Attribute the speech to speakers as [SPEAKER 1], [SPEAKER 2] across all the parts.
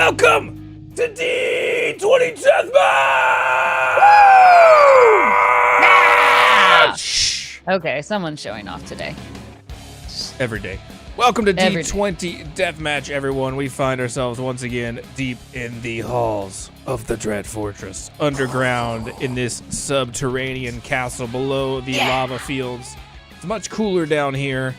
[SPEAKER 1] Welcome to D20 Deathmatch!
[SPEAKER 2] Okay, someone's showing off today.
[SPEAKER 1] Every day. Welcome to D20 Deathmatch, everyone. We find ourselves once again deep in the halls of the Dread Fortress, underground in this subterranean castle below the lava fields. It's much cooler down here.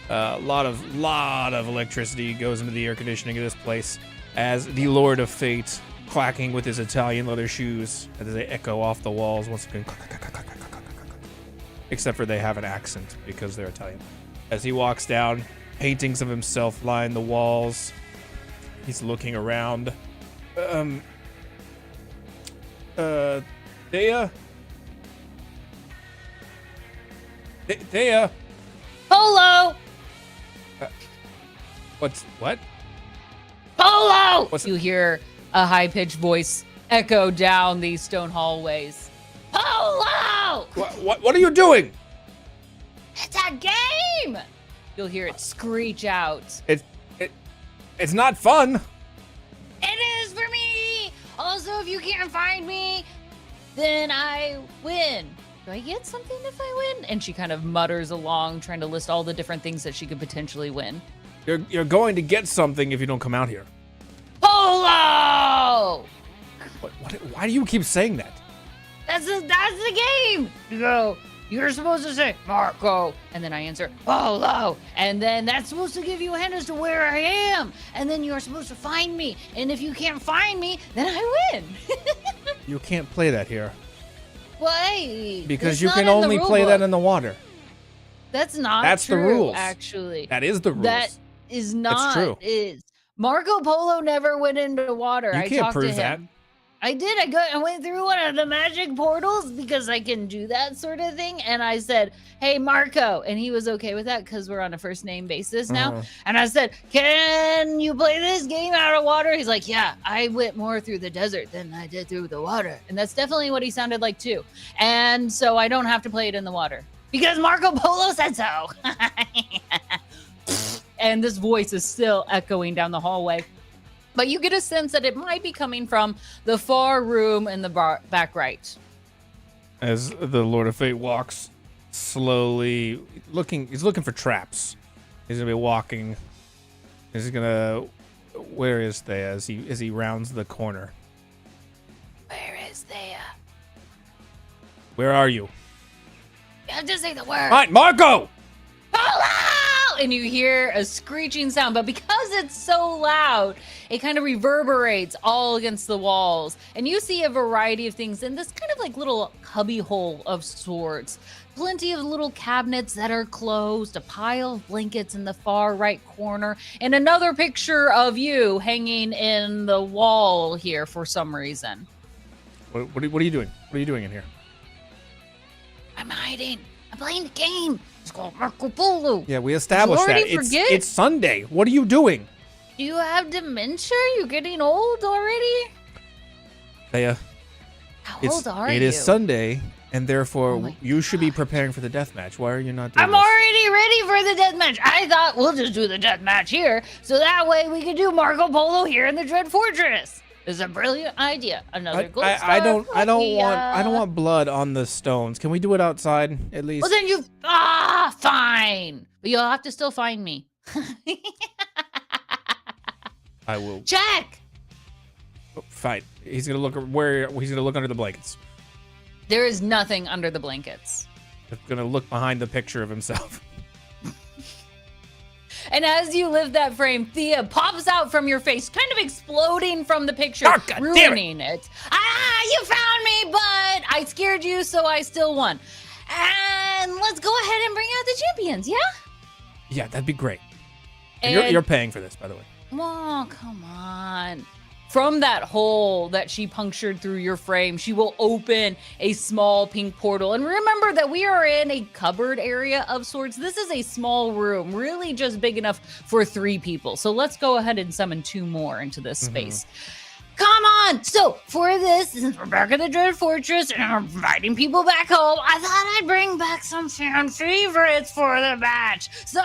[SPEAKER 1] A lot of electricity goes into the air conditioning of this place as the Lord of Fate, clacking with his Italian leather shoes as they echo off the walls once again. Except for they have an accent because they're Italian. As he walks down, paintings of himself line the walls. He's looking around. Thea? Thea?
[SPEAKER 2] Polo!
[SPEAKER 1] What?
[SPEAKER 2] Polo! You hear a high-pitched voice echo down these stone hallways. Polo!
[SPEAKER 1] What are you doing?
[SPEAKER 2] It's a game! You'll hear it screech out.
[SPEAKER 1] It's not fun.
[SPEAKER 2] It is for me! Also, if you can't find me, then I win. Do I get something if I win? And she kind of mutters along, trying to list all the different things that she could potentially win.
[SPEAKER 1] You're going to get something if you don't come out here.
[SPEAKER 2] Polo!
[SPEAKER 1] Why do you keep saying that?
[SPEAKER 2] That's the game! You go, you're supposed to say, Marco, and then I answer, Polo, and then that's supposed to give you a hint as to where I am, and then you're supposed to find me, and if you can't find me, then I win.
[SPEAKER 1] You can't play that here.
[SPEAKER 2] Why?
[SPEAKER 1] Because you can only play that in the water.
[SPEAKER 2] That's not
[SPEAKER 1] That's
[SPEAKER 2] true,
[SPEAKER 1] the rules.
[SPEAKER 2] actually.
[SPEAKER 1] That is the rules.
[SPEAKER 2] That is not.
[SPEAKER 1] It's true.
[SPEAKER 2] Is Marco Polo never went into water.
[SPEAKER 1] You can't prove that.
[SPEAKER 2] I did. I went through one of the magic portals because I can do that sort of thing. And I said, hey, Marco. And he was okay with that because we're on a first name basis now. And I said, can you play this game out of water? He's like, yeah, I went more through the desert than I did through the water. And that's definitely what he sounded like too. And so I don't have to play it in the water because Marco Polo said so. And this voice is still echoing down the hallway. But you get a sense that it might be coming from the far room in the back right.
[SPEAKER 1] As the Lord of Fate walks slowly, he's looking for traps. He's gonna be walking. Where is Thea as he rounds the corner?
[SPEAKER 2] Where is Thea?
[SPEAKER 1] Where are you?
[SPEAKER 2] You have to say the word.
[SPEAKER 1] All right, Marco!
[SPEAKER 2] Polo! And you hear a screeching sound, but because it's so loud, it kind of reverberates all against the walls. And you see a variety of things in this kind of like little cubby hole of sorts. Plenty of little cabinets that are closed, a pile of blankets in the far right corner, and another picture of you hanging in the wall here for some reason.
[SPEAKER 1] What are you doing? What are you doing in here?
[SPEAKER 2] I'm hiding. I'm playing the game. It's called Marco Polo.
[SPEAKER 1] Yeah, we established that. It's Sunday. What are you doing?
[SPEAKER 2] Do you have dementia? You're getting old already?
[SPEAKER 1] Thea.
[SPEAKER 2] How old are you?
[SPEAKER 1] It is Sunday, and therefore you should be preparing for the death match. Why are you not doing
[SPEAKER 2] I'm already ready for the death match. I thought we'll just do the death match here, so that way we can do Marco Polo here in the Dread Fortress. It's a brilliant idea. Another gold star.
[SPEAKER 1] I don't want blood on the stones. Can we do it outside at least?
[SPEAKER 2] Well, then fine. But you'll have to still find me.
[SPEAKER 1] I will.
[SPEAKER 2] Check.
[SPEAKER 1] Oh, fine. He's gonna look under the blankets.
[SPEAKER 2] There is nothing under the blankets.
[SPEAKER 1] He's gonna look behind the picture of himself.
[SPEAKER 2] And as you lift that frame, Thea pops out from your face, kind of exploding from the picture, ruining it. You found me, but I scared you, so I still won. And let's go ahead and bring out the champions, yeah?
[SPEAKER 1] Yeah, that'd be great. And you're paying for this, by the way.
[SPEAKER 2] Oh, come on. From that hole that she punctured through your frame, she will open a small pink portal. And remember that we are in a cupboard area of sorts. This is a small room, really just big enough for 3 people. So let's go ahead and summon 2 more into this space. Come on! So, for this, since we're back at the Dread Fortress and I'm inviting people back home, I thought I'd bring back some fan favorites for the match. So,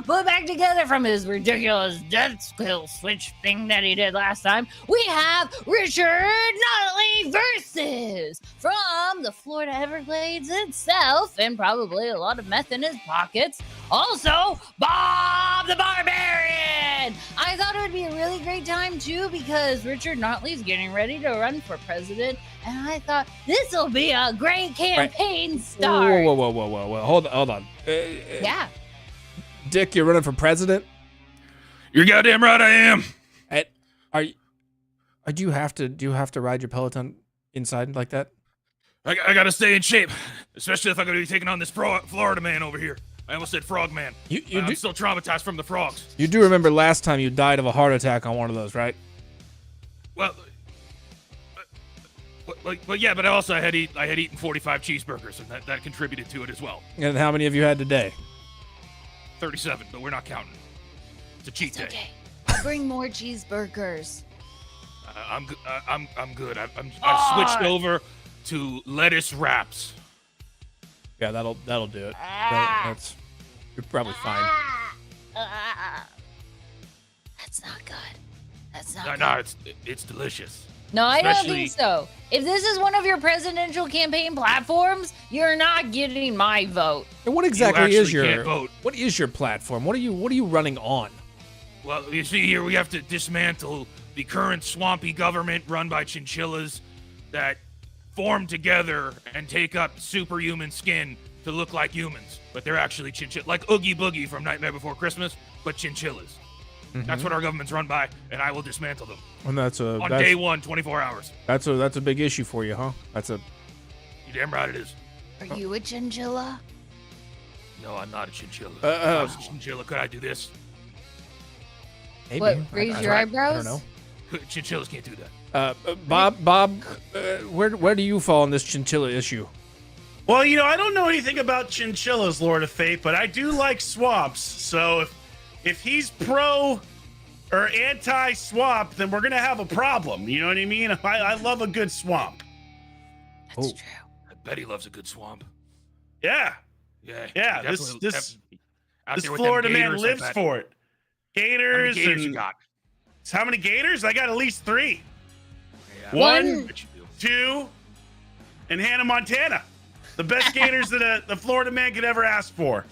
[SPEAKER 2] put back together from his ridiculous death skill switch thing that he did last time, we have Richard Knottley versus from the Florida Everglades itself, and probably a lot of meth in his pockets, also Bob the Barbarian! I thought it would be a really great time too because Richard Knottley is getting ready to run for president, and I thought this will be a great campaign start.
[SPEAKER 1] Whoa. Hold on.
[SPEAKER 2] Yeah.
[SPEAKER 1] Dick, you're running for president?
[SPEAKER 3] You're goddamn right I am.
[SPEAKER 1] Do you have to ride your Peloton inside like that?
[SPEAKER 3] I gotta stay in shape, especially if I'm gonna be taking on this Florida man over here. I almost said frog man. I'm still traumatized from the frogs.
[SPEAKER 1] You do remember last time you died of a heart attack on one of those, right?
[SPEAKER 3] Well, yeah, but I had eaten 45 cheeseburgers, and that contributed to it as well.
[SPEAKER 1] And how many have you had today?
[SPEAKER 3] 37, but we're not counting. It's a cheat day.
[SPEAKER 2] Okay. I'll bring more cheeseburgers.
[SPEAKER 3] I'm good. I've switched over to lettuce wraps.
[SPEAKER 1] Yeah, that'll do it. You're probably fine.
[SPEAKER 2] That's not good. That's not good.
[SPEAKER 3] No, it's delicious.
[SPEAKER 2] No, I don't think so. If this is one of your presidential campaign platforms, you're not getting my vote.
[SPEAKER 1] And what exactly is
[SPEAKER 3] can't vote.
[SPEAKER 1] what is your platform? What are you running on?
[SPEAKER 3] Well, you see here, we have to dismantle the current swampy government run by chinchillas that form together and take up superhuman skin to look like humans, but they're actually chinchillas, like Oogie Boogie from Nightmare Before Christmas, but chinchillas. Mm-hmm. That's what our government's run by, and I will dismantle them.
[SPEAKER 1] And that's
[SPEAKER 3] day one, 24 hours.
[SPEAKER 1] That's a big issue for you, huh?
[SPEAKER 3] You damn right it is.
[SPEAKER 2] Are you a chinchilla?
[SPEAKER 3] No, I'm not a chinchilla. If I was a chinchilla, could I do this?
[SPEAKER 1] Maybe.
[SPEAKER 2] What, raise your eyebrows?
[SPEAKER 1] I don't know.
[SPEAKER 3] Chinchillas can't do that.
[SPEAKER 1] Bob, where do you fall on this chinchilla issue?
[SPEAKER 4] Well, I don't know anything about chinchillas, Lord of Fate, but I do like swamps. So if he's pro or anti-swamp, then we're gonna have a problem. You know what I mean? I love a good swamp.
[SPEAKER 2] That's true.
[SPEAKER 3] I bet he loves a good swamp.
[SPEAKER 4] Yeah.
[SPEAKER 3] Yeah.
[SPEAKER 4] This Florida man lives for it. Gators.
[SPEAKER 3] How many gators you got?
[SPEAKER 4] How many gators? I got at least 3.
[SPEAKER 3] Yeah,
[SPEAKER 4] 1, 2, and Hannah, Montana. The best gators that the Florida man could ever ask for.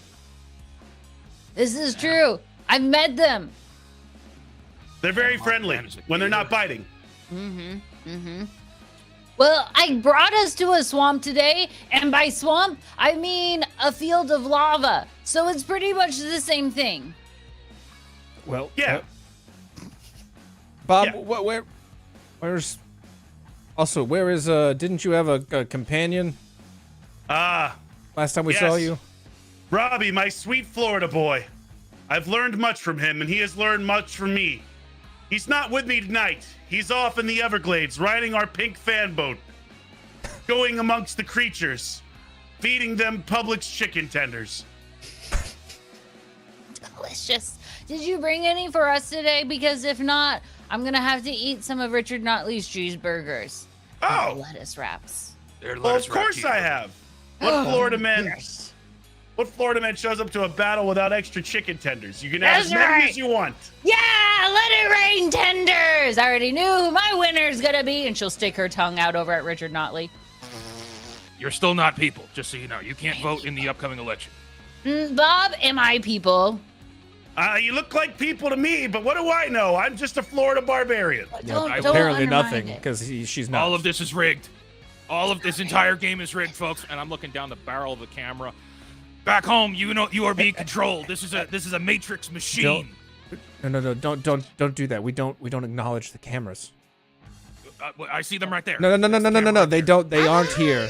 [SPEAKER 2] This is true. I've met them.
[SPEAKER 4] They're very friendly when they're not biting.
[SPEAKER 2] Well, I brought us to a swamp today, and by swamp, I mean a field of lava. So it's pretty much the same thing.
[SPEAKER 1] Well,
[SPEAKER 4] Yeah.
[SPEAKER 1] Bob,
[SPEAKER 4] Yeah.
[SPEAKER 1] where's where is didn't you have a companion last time we saw
[SPEAKER 4] Yes.
[SPEAKER 1] you?
[SPEAKER 4] Robbie, my sweet Florida boy. I've learned much from him, and he has learned much from me. He's not with me tonight. He's off in the Everglades, riding our pink fan boat, going amongst the creatures, feeding them Publix chicken tenders.
[SPEAKER 2] Delicious. Did you bring any for us today? Because if not, I'm going to have to eat some of Richard Knottley's cheeseburgers.
[SPEAKER 4] Oh,
[SPEAKER 2] Lettuce wraps.
[SPEAKER 4] well, of course I have. What Florida man?
[SPEAKER 2] Yes.
[SPEAKER 4] What Florida man shows up to a battle without extra chicken tenders? You can have as
[SPEAKER 2] That's
[SPEAKER 4] many
[SPEAKER 2] right.
[SPEAKER 4] as you want.
[SPEAKER 2] Yeah, let it rain tenders. I already knew who my winner's going to be. And she'll stick her tongue out over at Richard Knottley.
[SPEAKER 3] You're still not people, just so you know. You can't vote in the upcoming election.
[SPEAKER 2] Bob, am I people?
[SPEAKER 4] You look like people to me, but what do I know? I'm just a Florida barbarian.
[SPEAKER 2] Don't
[SPEAKER 1] Apparently
[SPEAKER 2] undermine
[SPEAKER 1] nothing,
[SPEAKER 2] it.
[SPEAKER 1] because she's not.
[SPEAKER 3] All of this is rigged. All of this entire game is rigged, folks. And I'm looking down the barrel of the camera. Back home, you are being controlled. This is a matrix machine.
[SPEAKER 1] No, don't do that. We don't acknowledge the cameras.
[SPEAKER 3] I see them right there.
[SPEAKER 1] No. They don't. They aren't here.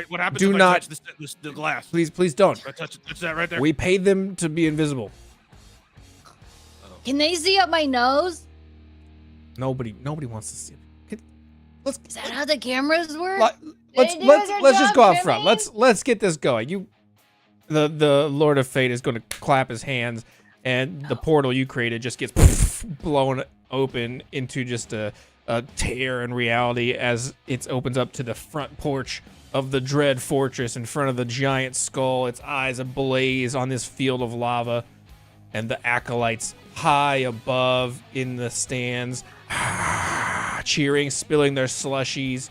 [SPEAKER 3] What happens
[SPEAKER 1] Do
[SPEAKER 3] if
[SPEAKER 1] not-
[SPEAKER 3] I touch the glass?
[SPEAKER 1] Please don't.
[SPEAKER 3] I touch that right there.
[SPEAKER 1] We paid them to be invisible.
[SPEAKER 2] Can they see up my nose?
[SPEAKER 1] Nobody wants to see it. Let's
[SPEAKER 2] Is that how the cameras work?
[SPEAKER 1] let's
[SPEAKER 2] They do a good
[SPEAKER 1] just
[SPEAKER 2] job,
[SPEAKER 1] go out
[SPEAKER 2] Jimmy.
[SPEAKER 1] front. Let's get this going. The Lord of Fate is going to clap his hands, and the portal you created just gets blown open into just a tear in reality as it opens up to the front porch of the Dread Fortress in front of the giant skull, its eyes ablaze on this field of lava, and the acolytes high above in the stands, cheering, spilling their slushies.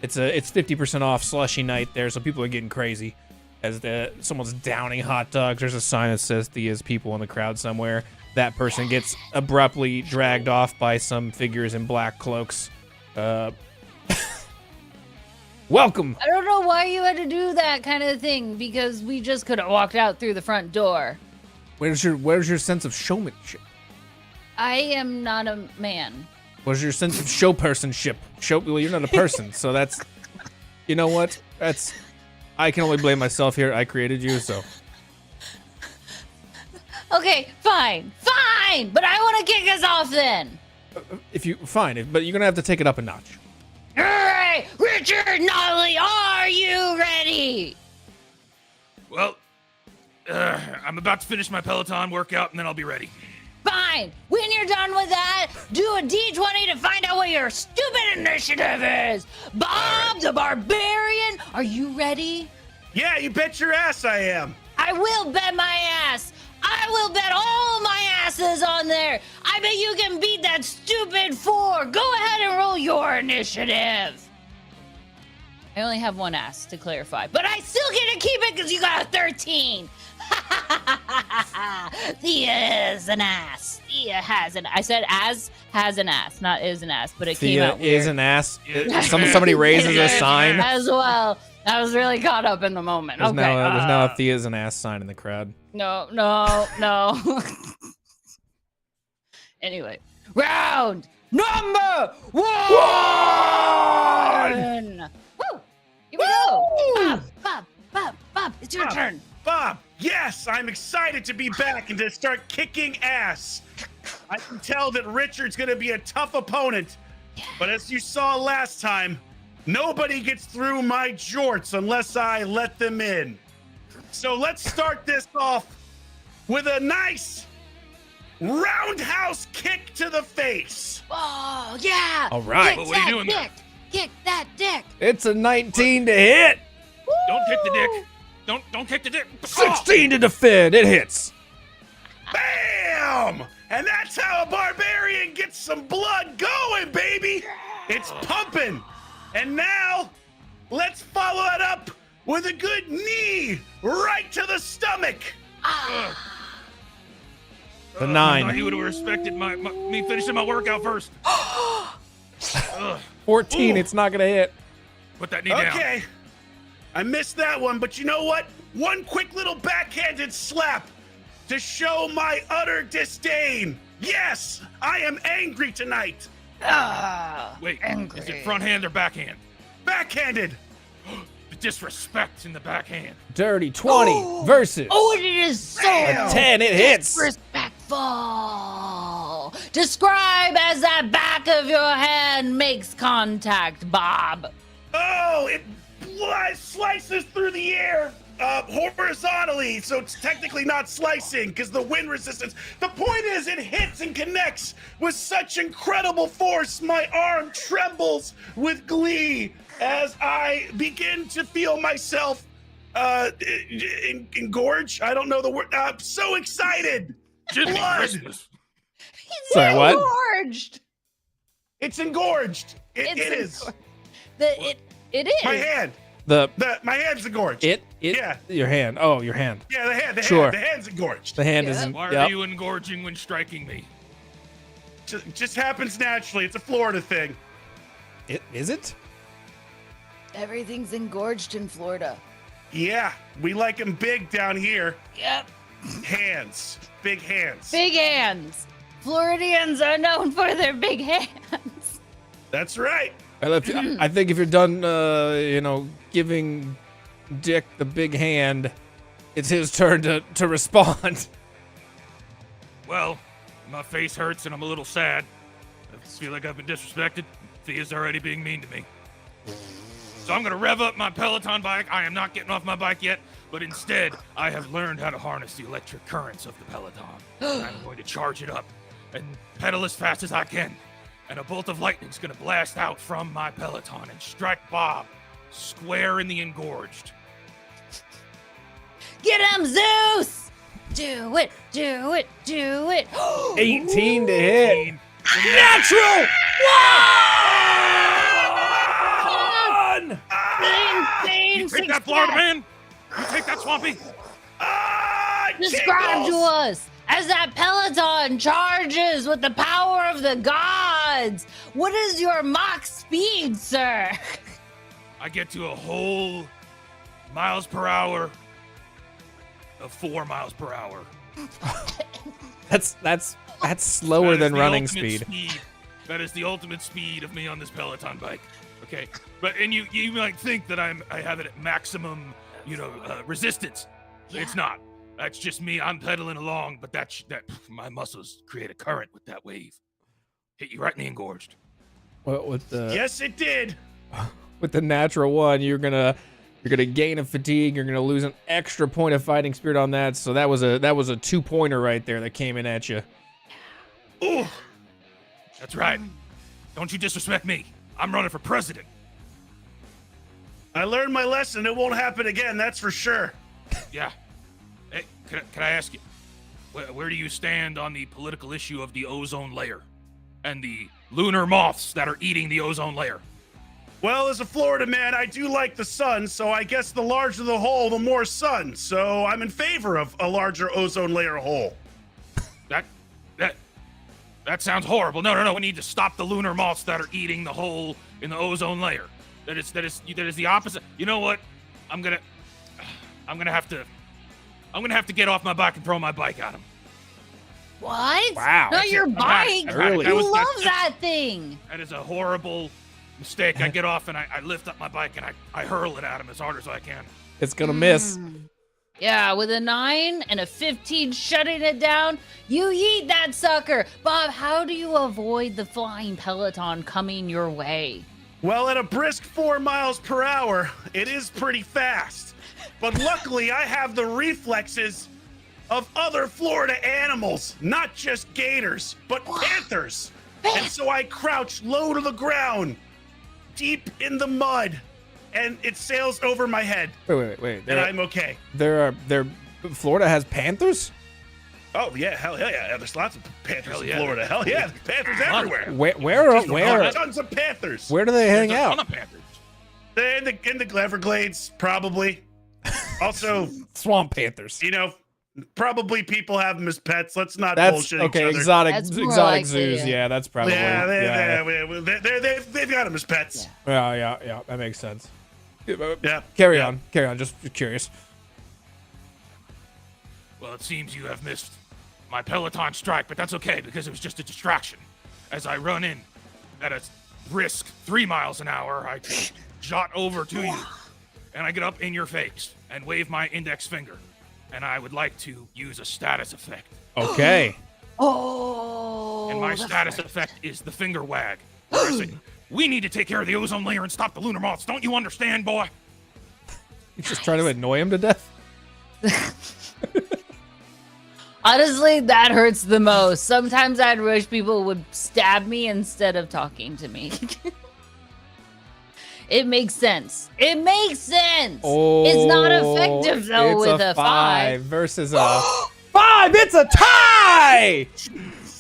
[SPEAKER 1] It's 50% off slushy night there, so people are getting crazy as someone's downing hot dogs. There's a sign that says Thea's people in the crowd somewhere. That person gets abruptly dragged off by some figures in black cloaks. Welcome.
[SPEAKER 2] I don't know why you had to do that kind of thing, because we just could have walked out through the front door.
[SPEAKER 1] Where's your sense of showmanship?
[SPEAKER 2] I am not a man.
[SPEAKER 1] Where's your sense of showpersonship? Well, you're not a person, so that's, you know what? I can only blame myself here. I created you, so.
[SPEAKER 2] Okay, fine, but I want to kick us off then.
[SPEAKER 1] But you're gonna have to take it up a notch.
[SPEAKER 2] All right, Richard Knottley, are you ready?
[SPEAKER 3] Well, I'm about to finish my Peloton workout, and then I'll be ready.
[SPEAKER 2] Fine. When you're done with that, do a D20 to find out what your stupid initiative is. Bob the Barbarian, are you ready?
[SPEAKER 4] Yeah, you bet your ass I am.
[SPEAKER 2] I will bet my ass. I will bet all my asses on there. I bet you can beat that stupid 4. Go ahead and roll your initiative. I only have one ass, to clarify, but I still get to keep it because you got a 13. Thea is an ass. Thea has an. I said as has an ass, not is an ass, but it came out weird.
[SPEAKER 1] Thea is an ass. Somebody raises a sign
[SPEAKER 2] as well. I was really caught up in the moment.
[SPEAKER 1] There's
[SPEAKER 2] Okay.
[SPEAKER 1] There's now a Thea is an ass sign in the crowd.
[SPEAKER 2] No. Anyway, round number 1. Woo! Here we go. Bob, it's your turn.
[SPEAKER 4] Bob, yes, I'm excited to be back and to start kicking ass. I can tell that Richard's going to be a tough opponent, but as you saw last time, nobody gets through my jorts unless I let them in. So let's start this off with a nice roundhouse kick to the face.
[SPEAKER 2] Oh, yeah.
[SPEAKER 1] All right.
[SPEAKER 2] Kick
[SPEAKER 3] What are you doing
[SPEAKER 2] that dick. Kick that dick.
[SPEAKER 1] It's a 19 to hit.
[SPEAKER 3] Don't kick the dick. Don't kick the dick.
[SPEAKER 1] 16 to defend. It hits.
[SPEAKER 4] Bam! And that's how a barbarian gets some blood going, baby. It's pumping. And now, let's follow it up with a good knee right to the stomach.
[SPEAKER 1] The
[SPEAKER 3] I
[SPEAKER 1] 9.
[SPEAKER 3] thought you would have respected me finishing my workout first.
[SPEAKER 1] 14.
[SPEAKER 3] Ooh.
[SPEAKER 1] It's not gonna hit.
[SPEAKER 3] Put that knee down.
[SPEAKER 4] Okay. I missed that one, but you know what? One quick little backhanded slap to show my utter disdain. Yes, I am angry tonight.
[SPEAKER 3] Wait,
[SPEAKER 2] Angry.
[SPEAKER 3] is it front hand or backhand?
[SPEAKER 4] Backhanded.
[SPEAKER 3] The disrespect in the backhand.
[SPEAKER 1] Dirty 20 versus
[SPEAKER 2] Oh, it is so
[SPEAKER 4] Bam.
[SPEAKER 1] 10. It hits.
[SPEAKER 2] disrespectful. Describe as that back of your hand makes contact, Bob.
[SPEAKER 4] Oh, it slices through the air horizontally, so it's technically not slicing because the wind resistance. The point is, it hits and connects with such incredible force. My arm trembles with glee as I begin to feel myself engorge. I don't know the word. I'm so excited.
[SPEAKER 3] Jimmy
[SPEAKER 4] Blood.
[SPEAKER 3] Christmas.
[SPEAKER 2] He's
[SPEAKER 1] Sorry, what?
[SPEAKER 2] engorged.
[SPEAKER 4] It's engorged. It is.
[SPEAKER 2] It is.
[SPEAKER 4] My hand. My hand's engorged. Yeah.
[SPEAKER 1] Your hand. Oh, your hand.
[SPEAKER 4] Yeah, the hand.
[SPEAKER 1] Sure.
[SPEAKER 4] The hand's engorged.
[SPEAKER 1] The hand
[SPEAKER 2] Yeah.
[SPEAKER 1] isn't.
[SPEAKER 3] Why
[SPEAKER 1] Yep.
[SPEAKER 3] are you engorging when striking me?
[SPEAKER 4] Just happens naturally. It's a Florida thing.
[SPEAKER 1] Is it?
[SPEAKER 2] Everything's engorged in Florida.
[SPEAKER 4] Yeah, we like them big down here.
[SPEAKER 2] Yep.
[SPEAKER 4] Hands. Big hands.
[SPEAKER 2] Big hands. Floridians are known for their big hands.
[SPEAKER 4] That's right.
[SPEAKER 1] I think if you're done, giving Dick the big hand, it's his turn to respond.
[SPEAKER 3] Well, my face hurts and I'm a little sad. I feel like I've been disrespected. Thea's already being mean to me. So I'm gonna rev up my Peloton bike. I am not getting off my bike yet, but instead, I have learned how to harness the electric currents of the Peloton. I'm going to charge it up and pedal as fast as I can. And a bolt of lightning's gonna blast out from my peloton and strike Bob square in the engorged.
[SPEAKER 2] Get him, Zeus! Do it, do it, do it.
[SPEAKER 1] 18 to hit.
[SPEAKER 3] Natural!
[SPEAKER 1] One!
[SPEAKER 3] You take that, Florida man! You take that, Swampy!
[SPEAKER 2] Describe to us as that peloton charges with the power of the gods. What is your Mach speed, sir?
[SPEAKER 3] I get to a whole miles per hour of 4 miles per hour.
[SPEAKER 1] That's slower than running
[SPEAKER 3] speed.
[SPEAKER 1] speed.
[SPEAKER 3] That is the ultimate speed of me on this Peloton bike. Okay, and you might think that I have it at maximum, resistance.
[SPEAKER 2] Yeah.
[SPEAKER 3] It's not. That's just me. I'm pedaling along, but that my muscles create a current with that wave. Hit you right in the engorged.
[SPEAKER 1] Well, with the
[SPEAKER 4] Yes, it did.
[SPEAKER 1] with the natural one, you're gonna gain a fatigue. You're gonna lose an extra point of fighting spirit on that. So that was a 2-pointer right there that came in at you.
[SPEAKER 3] Ooh, that's right. Don't you disrespect me. I'm running for president.
[SPEAKER 4] I learned my lesson. It won't happen again, that's for sure.
[SPEAKER 3] Yeah. Hey, can I ask you, where do you stand on the political issue of the ozone layer and the lunar moths that are eating the ozone layer?
[SPEAKER 4] Well, as a Florida man, I do like the sun, so I guess the larger the hole, the more sun. So I'm in favor of a larger ozone layer hole.
[SPEAKER 3] That sounds horrible. No. We need to stop the lunar moths that are eating the hole in the ozone layer. That is the opposite. You know what? I'm gonna have to get off my bike and throw my bike at him.
[SPEAKER 2] What?
[SPEAKER 1] Wow.
[SPEAKER 2] Not your bike.
[SPEAKER 1] Really?
[SPEAKER 2] You love that thing.
[SPEAKER 3] That is a horrible mistake. I get off and I lift up my bike and I hurl it at him as hard as I can.
[SPEAKER 1] It's gonna miss.
[SPEAKER 2] Yeah, with a 9 and a 15 shutting it down, you yeet that sucker. Bob, how do you avoid the flying peloton coming your way?
[SPEAKER 4] Well, at a brisk 4 miles per hour, it is pretty fast. But luckily, I have the reflexes of other Florida animals, not just gators, but panthers. And so I crouch low to the ground, deep in the mud, and it sails over my head.
[SPEAKER 1] Wait.
[SPEAKER 4] And I'm okay.
[SPEAKER 1] Florida has panthers?
[SPEAKER 4] Oh, yeah, hell yeah. There's lots of panthers
[SPEAKER 3] Hell
[SPEAKER 4] in
[SPEAKER 3] yeah.
[SPEAKER 4] Florida. Hell yeah, there's panthers everywhere.
[SPEAKER 1] Where
[SPEAKER 4] Tons of panthers.
[SPEAKER 1] Where do they hang
[SPEAKER 3] There's a ton
[SPEAKER 1] out?
[SPEAKER 3] of panthers.
[SPEAKER 4] They're in the Everglades, probably. Also,
[SPEAKER 1] Swamp panthers.
[SPEAKER 4] probably people have them as pets. Let's not
[SPEAKER 1] That's
[SPEAKER 4] bullshit
[SPEAKER 1] okay.
[SPEAKER 4] each other.
[SPEAKER 1] Exotic
[SPEAKER 2] That's more
[SPEAKER 1] exotic
[SPEAKER 2] likely,
[SPEAKER 1] zoos.
[SPEAKER 2] yeah.
[SPEAKER 1] Yeah, that's probably.
[SPEAKER 4] They've got them as pets.
[SPEAKER 1] Yeah. That makes sense.
[SPEAKER 4] Yeah.
[SPEAKER 1] Carry on. Just curious.
[SPEAKER 3] Well, it seems you have missed my Peloton strike, but that's okay because it was just a distraction. As I run in at a brisk 3 miles an hour, I jot over to you, and I get up in your face and wave my index finger. And I would like to use a status effect.
[SPEAKER 1] Okay.
[SPEAKER 2] Oh.
[SPEAKER 3] And my status effect is the finger wag. Where I say, we need to take care of the ozone layer and stop the lunar moths. Don't you understand, boy?
[SPEAKER 1] You just trying to annoy him to death?
[SPEAKER 2] Honestly, that hurts the most. Sometimes I'd wish people would stab me instead of talking to me. It makes sense. It makes sense.
[SPEAKER 1] Oh,
[SPEAKER 2] it's not effective though
[SPEAKER 1] it's
[SPEAKER 2] with a 5
[SPEAKER 1] versus a 5. It's a tie.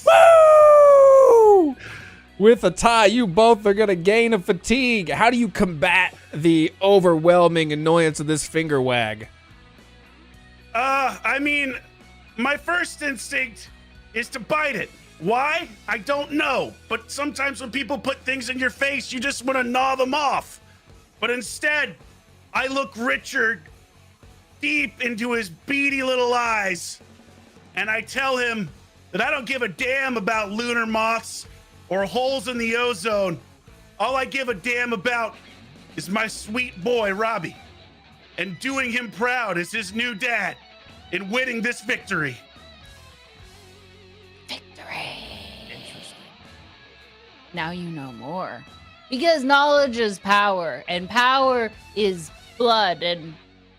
[SPEAKER 1] Woo! With a tie, you both are gonna gain a fatigue. How do you combat the overwhelming annoyance of this finger wag?
[SPEAKER 4] I mean, my first instinct is to bite it. Why? I don't know. But sometimes when people put things in your face, you just want to gnaw them off. But instead, I look Richard deep into his beady little eyes, and I tell him that I don't give a damn about lunar moths or holes in the ozone. All I give a damn about is my sweet boy, Robbie, and doing him proud as his new dad in winning this victory.
[SPEAKER 2] Now you know more. Because knowledge is power, and power is blood, and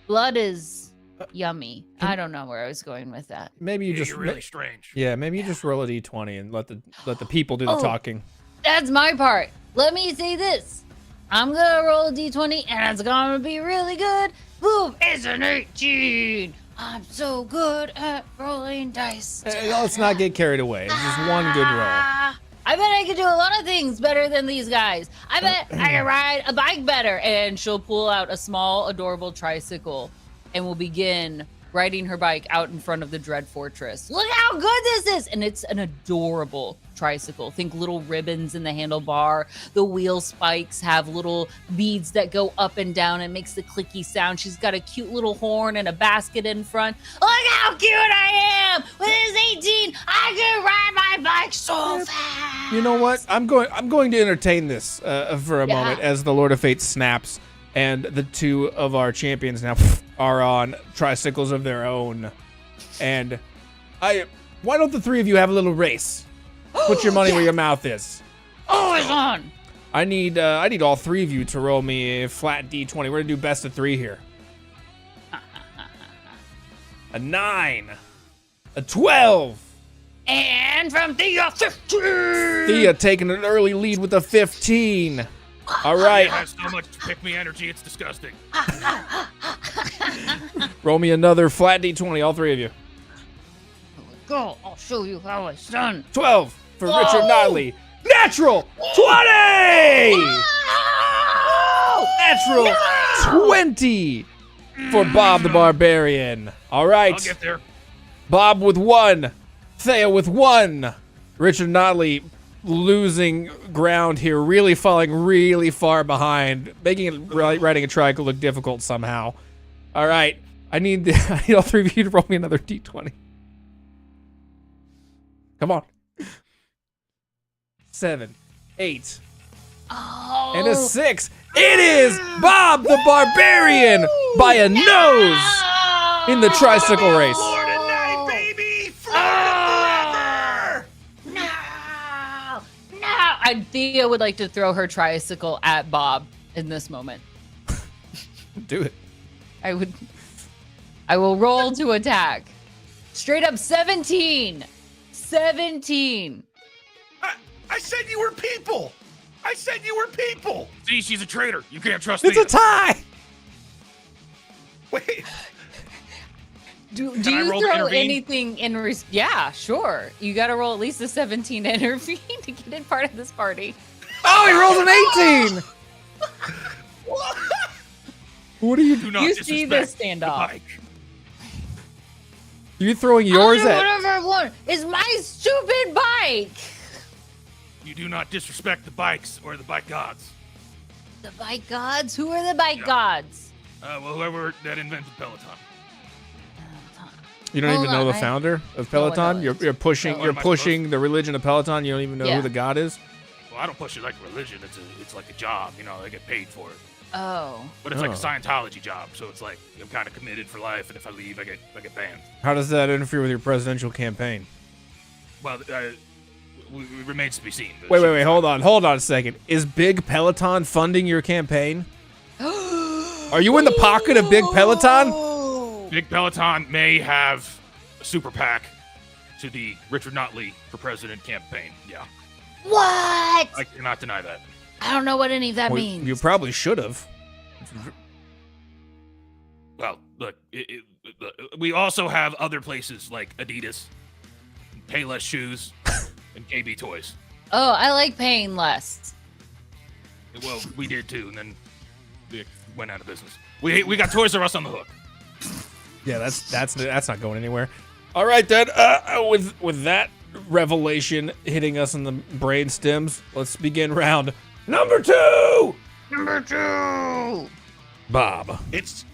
[SPEAKER 2] blood is Yummy. I don't know where I was going with that.
[SPEAKER 1] Maybe you just
[SPEAKER 3] You're really strange.
[SPEAKER 1] Yeah, maybe you just roll a d20 and let the people do the talking.
[SPEAKER 2] That's my part. Let me say this. I'm gonna roll a d20 and it's gonna be really good. Boom, it's an 18. I'm so good at rolling dice.
[SPEAKER 1] Let's not get carried away. It's just one good roll.
[SPEAKER 2] I bet I could do a lot of things better than these guys. I bet I can ride a bike better. And she'll pull out a small, adorable tricycle and will begin riding her bike out in front of the Dread Fortress. Look how good this is! And it's an adorable tricycle. Think little ribbons in the handlebar. The wheel spikes have little beads that go up and down and makes the clicky sound. She's got a cute little horn and a basket in front. Look how cute I am! With this 18, I can ride my bike so fast!
[SPEAKER 1] You know what? I'm going to entertain this for a moment as the Lord of Fate snaps and the two of our champions now are on tricycles of their own. And why don't the three of you have a little race? Put your money where your mouth is.
[SPEAKER 2] Always on!
[SPEAKER 1] I need all three of you to roll me a flat d20. We're gonna do best of 3 here. A 9, a 12.
[SPEAKER 2] And from Thea, 15!
[SPEAKER 1] Thea taking an early lead with a 15. All right.
[SPEAKER 3] It has so much pick-me energy, it's disgusting.
[SPEAKER 1] Roll me another flat d20, all three of you.
[SPEAKER 2] Go, I'll show you how it's done.
[SPEAKER 1] 12 for Richard Knottley. Natural 20! Natural 20 for Bob the Barbarian. All right.
[SPEAKER 3] I'll get there.
[SPEAKER 1] Bob with 1. Thea with 1. Richard Knottley losing ground here, really falling really far behind, making it riding a tricycle look difficult somehow. All right. I need all three of you to roll me another d20. Come on. 7, 8, and a 6. It is Bob the Barbarian by a nose in the tricycle race.
[SPEAKER 4] Florida night, baby! Florida forever!
[SPEAKER 2] No! And Thea would like to throw her tricycle at Bob in this moment.
[SPEAKER 1] Do it.
[SPEAKER 2] I will roll to attack. Straight up 17. 17.
[SPEAKER 4] I said you were people! I said you were people!
[SPEAKER 3] See, she's a traitor. You can't trust
[SPEAKER 1] It's
[SPEAKER 3] Thea.
[SPEAKER 1] a tie.
[SPEAKER 4] Wait,
[SPEAKER 2] Do
[SPEAKER 3] I
[SPEAKER 2] you
[SPEAKER 3] roll to
[SPEAKER 2] throw
[SPEAKER 3] intervene?
[SPEAKER 2] anything in yeah, sure. You got to roll at least a 17 to intervene to get in part of this party.
[SPEAKER 1] Oh, he rolls an 18. What are you
[SPEAKER 3] Do not
[SPEAKER 2] You see this
[SPEAKER 3] disrespect the
[SPEAKER 2] standoff.
[SPEAKER 3] bike.
[SPEAKER 1] You throwing
[SPEAKER 2] I'll
[SPEAKER 1] yours
[SPEAKER 2] do
[SPEAKER 1] at?
[SPEAKER 2] whatever I want. It's my stupid bike.
[SPEAKER 3] You do not disrespect the bikes or the bike gods.
[SPEAKER 2] The bike gods? Who are the bike
[SPEAKER 3] Yeah.
[SPEAKER 2] gods?
[SPEAKER 3] Well, whoever that invented Peloton.
[SPEAKER 1] You don't
[SPEAKER 2] Hold
[SPEAKER 1] even know
[SPEAKER 2] on,
[SPEAKER 1] the founder of Peloton.
[SPEAKER 2] No,
[SPEAKER 1] You're pushing
[SPEAKER 3] No,
[SPEAKER 1] you're
[SPEAKER 3] am I
[SPEAKER 1] pushing the religion of Peloton. You don't even know
[SPEAKER 2] Yeah.
[SPEAKER 1] who the god is.
[SPEAKER 3] Well, I don't push it like a religion. It's like a job. You know, I get paid for it.
[SPEAKER 2] Oh.
[SPEAKER 3] But it's like a
[SPEAKER 1] Oh.
[SPEAKER 3] Scientology job, so it's like I'm kind of committed for life, and if I leave, I get banned.
[SPEAKER 1] How does that interfere with your presidential campaign?
[SPEAKER 3] Well, it remains to be seen. but
[SPEAKER 1] Wait. Hold on a second. Is Big Peloton funding your campaign? Are you in the pocket of Big Peloton?
[SPEAKER 3] Big Peloton may have a super PAC to the Richard Knottley for president campaign. Yeah,
[SPEAKER 2] What?
[SPEAKER 3] I cannot deny that.
[SPEAKER 2] I don't know what any of that
[SPEAKER 1] Well,
[SPEAKER 2] means.
[SPEAKER 1] you probably should have.
[SPEAKER 3] Well, look, we also have other places like Adidas, Payless Shoes, and KB Toys.
[SPEAKER 2] Oh, I like paying less.
[SPEAKER 3] Well, we did too, and then we went out of business. We got Toys R Us on the hook.
[SPEAKER 1] Yeah, that's not going anywhere. All right, then. With that revelation hitting us in the brain stems, let's begin round number 2.
[SPEAKER 2] Number 2.
[SPEAKER 1] Bob.
[SPEAKER 4] it's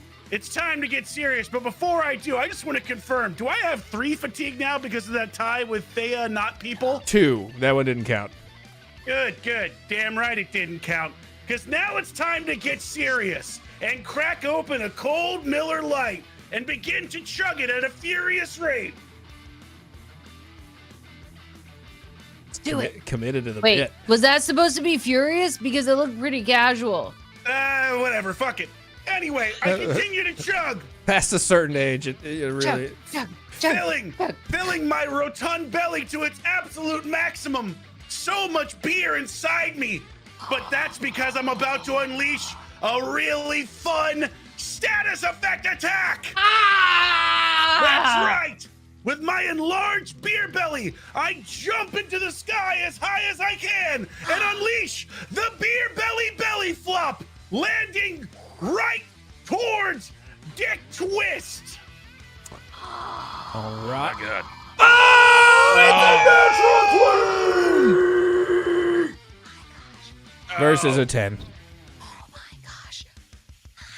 [SPEAKER 4] time to get serious, but before I do, I just want to confirm, do I have 3 fatigue now because of that tie with Thea, not people?
[SPEAKER 1] 2. That one didn't count.
[SPEAKER 4] Good. Damn right it didn't count. Because now it's time to get serious and crack open a cold Miller Lite and begin to chug it at a furious rate.
[SPEAKER 2] Let's do it.
[SPEAKER 1] Committed to the
[SPEAKER 2] Wait,
[SPEAKER 1] bit.
[SPEAKER 2] was that supposed to be furious? Because it looked pretty casual.
[SPEAKER 4] Whatever, fuck it. Anyway, I continue to chug.
[SPEAKER 1] Past a certain age, it really.
[SPEAKER 2] Chug.
[SPEAKER 4] Filling my rotund belly to its absolute maximum. So much beer inside me. But that's because I'm about to unleash a really fun status effect attack. That's right. With my enlarged beer belly, I jump into the sky as high as I can and unleash the beer belly flop, landing right towards Dick Twist.
[SPEAKER 1] All right.
[SPEAKER 3] My God.
[SPEAKER 4] Oh, it's a natural 20!
[SPEAKER 1] Versus a 10.
[SPEAKER 2] Oh my gosh.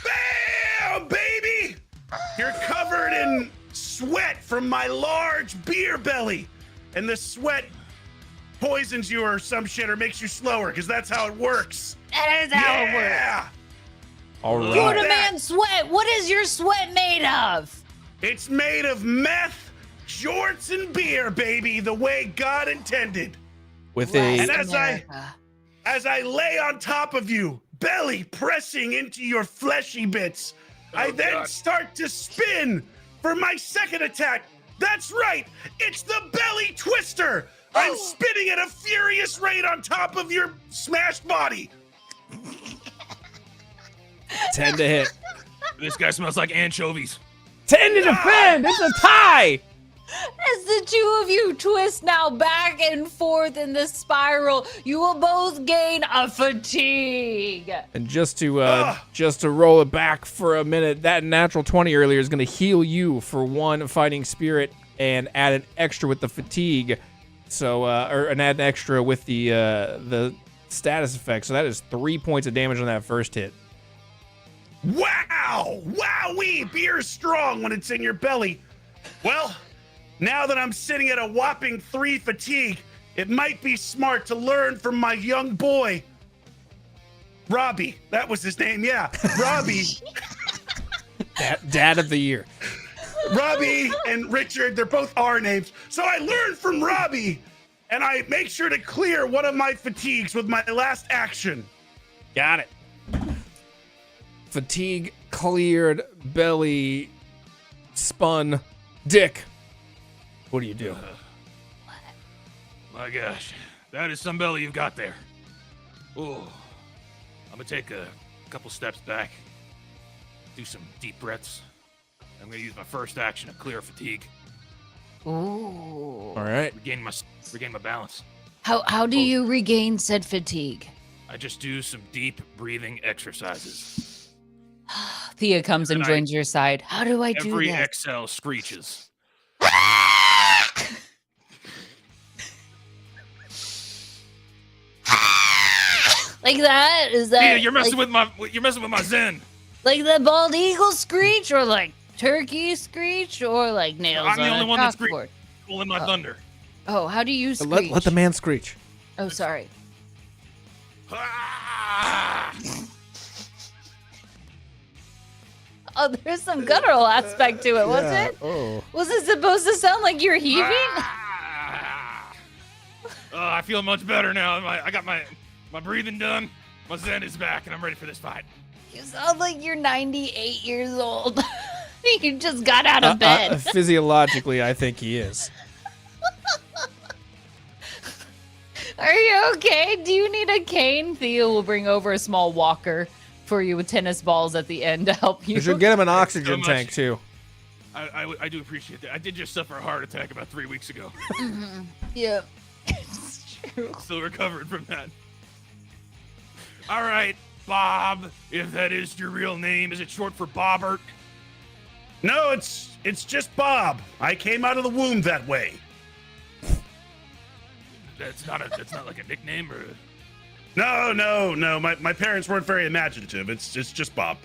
[SPEAKER 4] Bam, baby! You're covered in sweat from my large beer belly. And the sweat poisons you or some shit or makes you slower, because that's how it works.
[SPEAKER 2] That is how it works.
[SPEAKER 4] Yeah!
[SPEAKER 1] All
[SPEAKER 2] You
[SPEAKER 1] right.
[SPEAKER 2] demand sweat. What is your sweat made of?
[SPEAKER 4] It's made of meth, jorts, and beer, baby, the way God intended.
[SPEAKER 1] With
[SPEAKER 4] And
[SPEAKER 1] a
[SPEAKER 4] as I lay on top of you, belly pressing into your fleshy bits, I then
[SPEAKER 3] God.
[SPEAKER 4] start to spin for my second attack. That's right, it's the belly twister. I'm spinning at a furious rate on top of your smashed body.
[SPEAKER 1] 10 to hit.
[SPEAKER 3] This guy smells like anchovies.
[SPEAKER 1] 10 to defend. It's a tie.
[SPEAKER 2] As the two of you twist now back and forth in this spiral, you will both gain a fatigue.
[SPEAKER 1] And just to roll it back for a minute, that natural 20 earlier is going to heal you for 1 fighting spirit and add an extra with the fatigue. So and add an extra with the status effect. So that is 3 points of damage on that first hit.
[SPEAKER 4] Wow! Wowee! Beer's strong when it's in your belly. Well, now that I'm sitting at a whopping 3 fatigue, it might be smart to learn from my young boy, Robbie. That was his name, yeah. Robbie.
[SPEAKER 1] Dad of the year.
[SPEAKER 4] Robbie and Richard, they're both our names. So I learned from Robbie, and I make sure to clear one of my fatigues with my last action.
[SPEAKER 1] Got it. Fatigue cleared, belly spun. Dick, what do you do?
[SPEAKER 3] My gosh, that is some belly you've got there. Ooh, I'm gonna take a couple steps back, do some deep breaths. I'm gonna use my first action to clear fatigue.
[SPEAKER 2] Ooh.
[SPEAKER 1] All right.
[SPEAKER 3] Regain my balance.
[SPEAKER 2] How do you regain said fatigue?
[SPEAKER 3] I just do some deep breathing exercises.
[SPEAKER 2] Thea comes and
[SPEAKER 3] And
[SPEAKER 2] joins your side. How do I do
[SPEAKER 3] Every
[SPEAKER 2] this?
[SPEAKER 3] exhale screeches.
[SPEAKER 2] Like that? Is that
[SPEAKER 3] Yeah, you're messing
[SPEAKER 2] like,
[SPEAKER 3] with my zen.
[SPEAKER 2] like the bald eagle screech, or like turkey screech, or like nails
[SPEAKER 3] I'm the
[SPEAKER 2] on
[SPEAKER 3] only
[SPEAKER 2] a
[SPEAKER 3] one that's
[SPEAKER 2] chalkboard?
[SPEAKER 3] pulling my thunder.
[SPEAKER 2] Oh, how do you screech?
[SPEAKER 1] Let the man screech.
[SPEAKER 2] Oh, sorry.
[SPEAKER 3] Ah!
[SPEAKER 2] Oh, there's some guttural aspect to it, was it?
[SPEAKER 1] Oh.
[SPEAKER 2] Was it supposed to sound like you're heaving?
[SPEAKER 3] Ah! I feel much better now. I got my breathing done. My zen is back, and I'm ready for this fight.
[SPEAKER 2] You sound like you're 98 years old. You just got out of bed.
[SPEAKER 1] Physiologically, I think he is.
[SPEAKER 2] Are you okay? Do you need a cane? Thea will bring over a small walker for you with tennis balls at the end to help you.
[SPEAKER 1] You should get him an oxygen
[SPEAKER 3] much.
[SPEAKER 1] tank, too.
[SPEAKER 3] I do appreciate that. I did just suffer a heart attack about 3 weeks ago.
[SPEAKER 2] Yeah. It's true.
[SPEAKER 3] Still recovering from that. All right, Bob, if that is your real name, is it short for Bobbert?
[SPEAKER 4] No, it's just Bob. I came out of the womb that way.
[SPEAKER 3] That's not like a nickname or.
[SPEAKER 4] No. My parents weren't very imaginative. It's just Bob.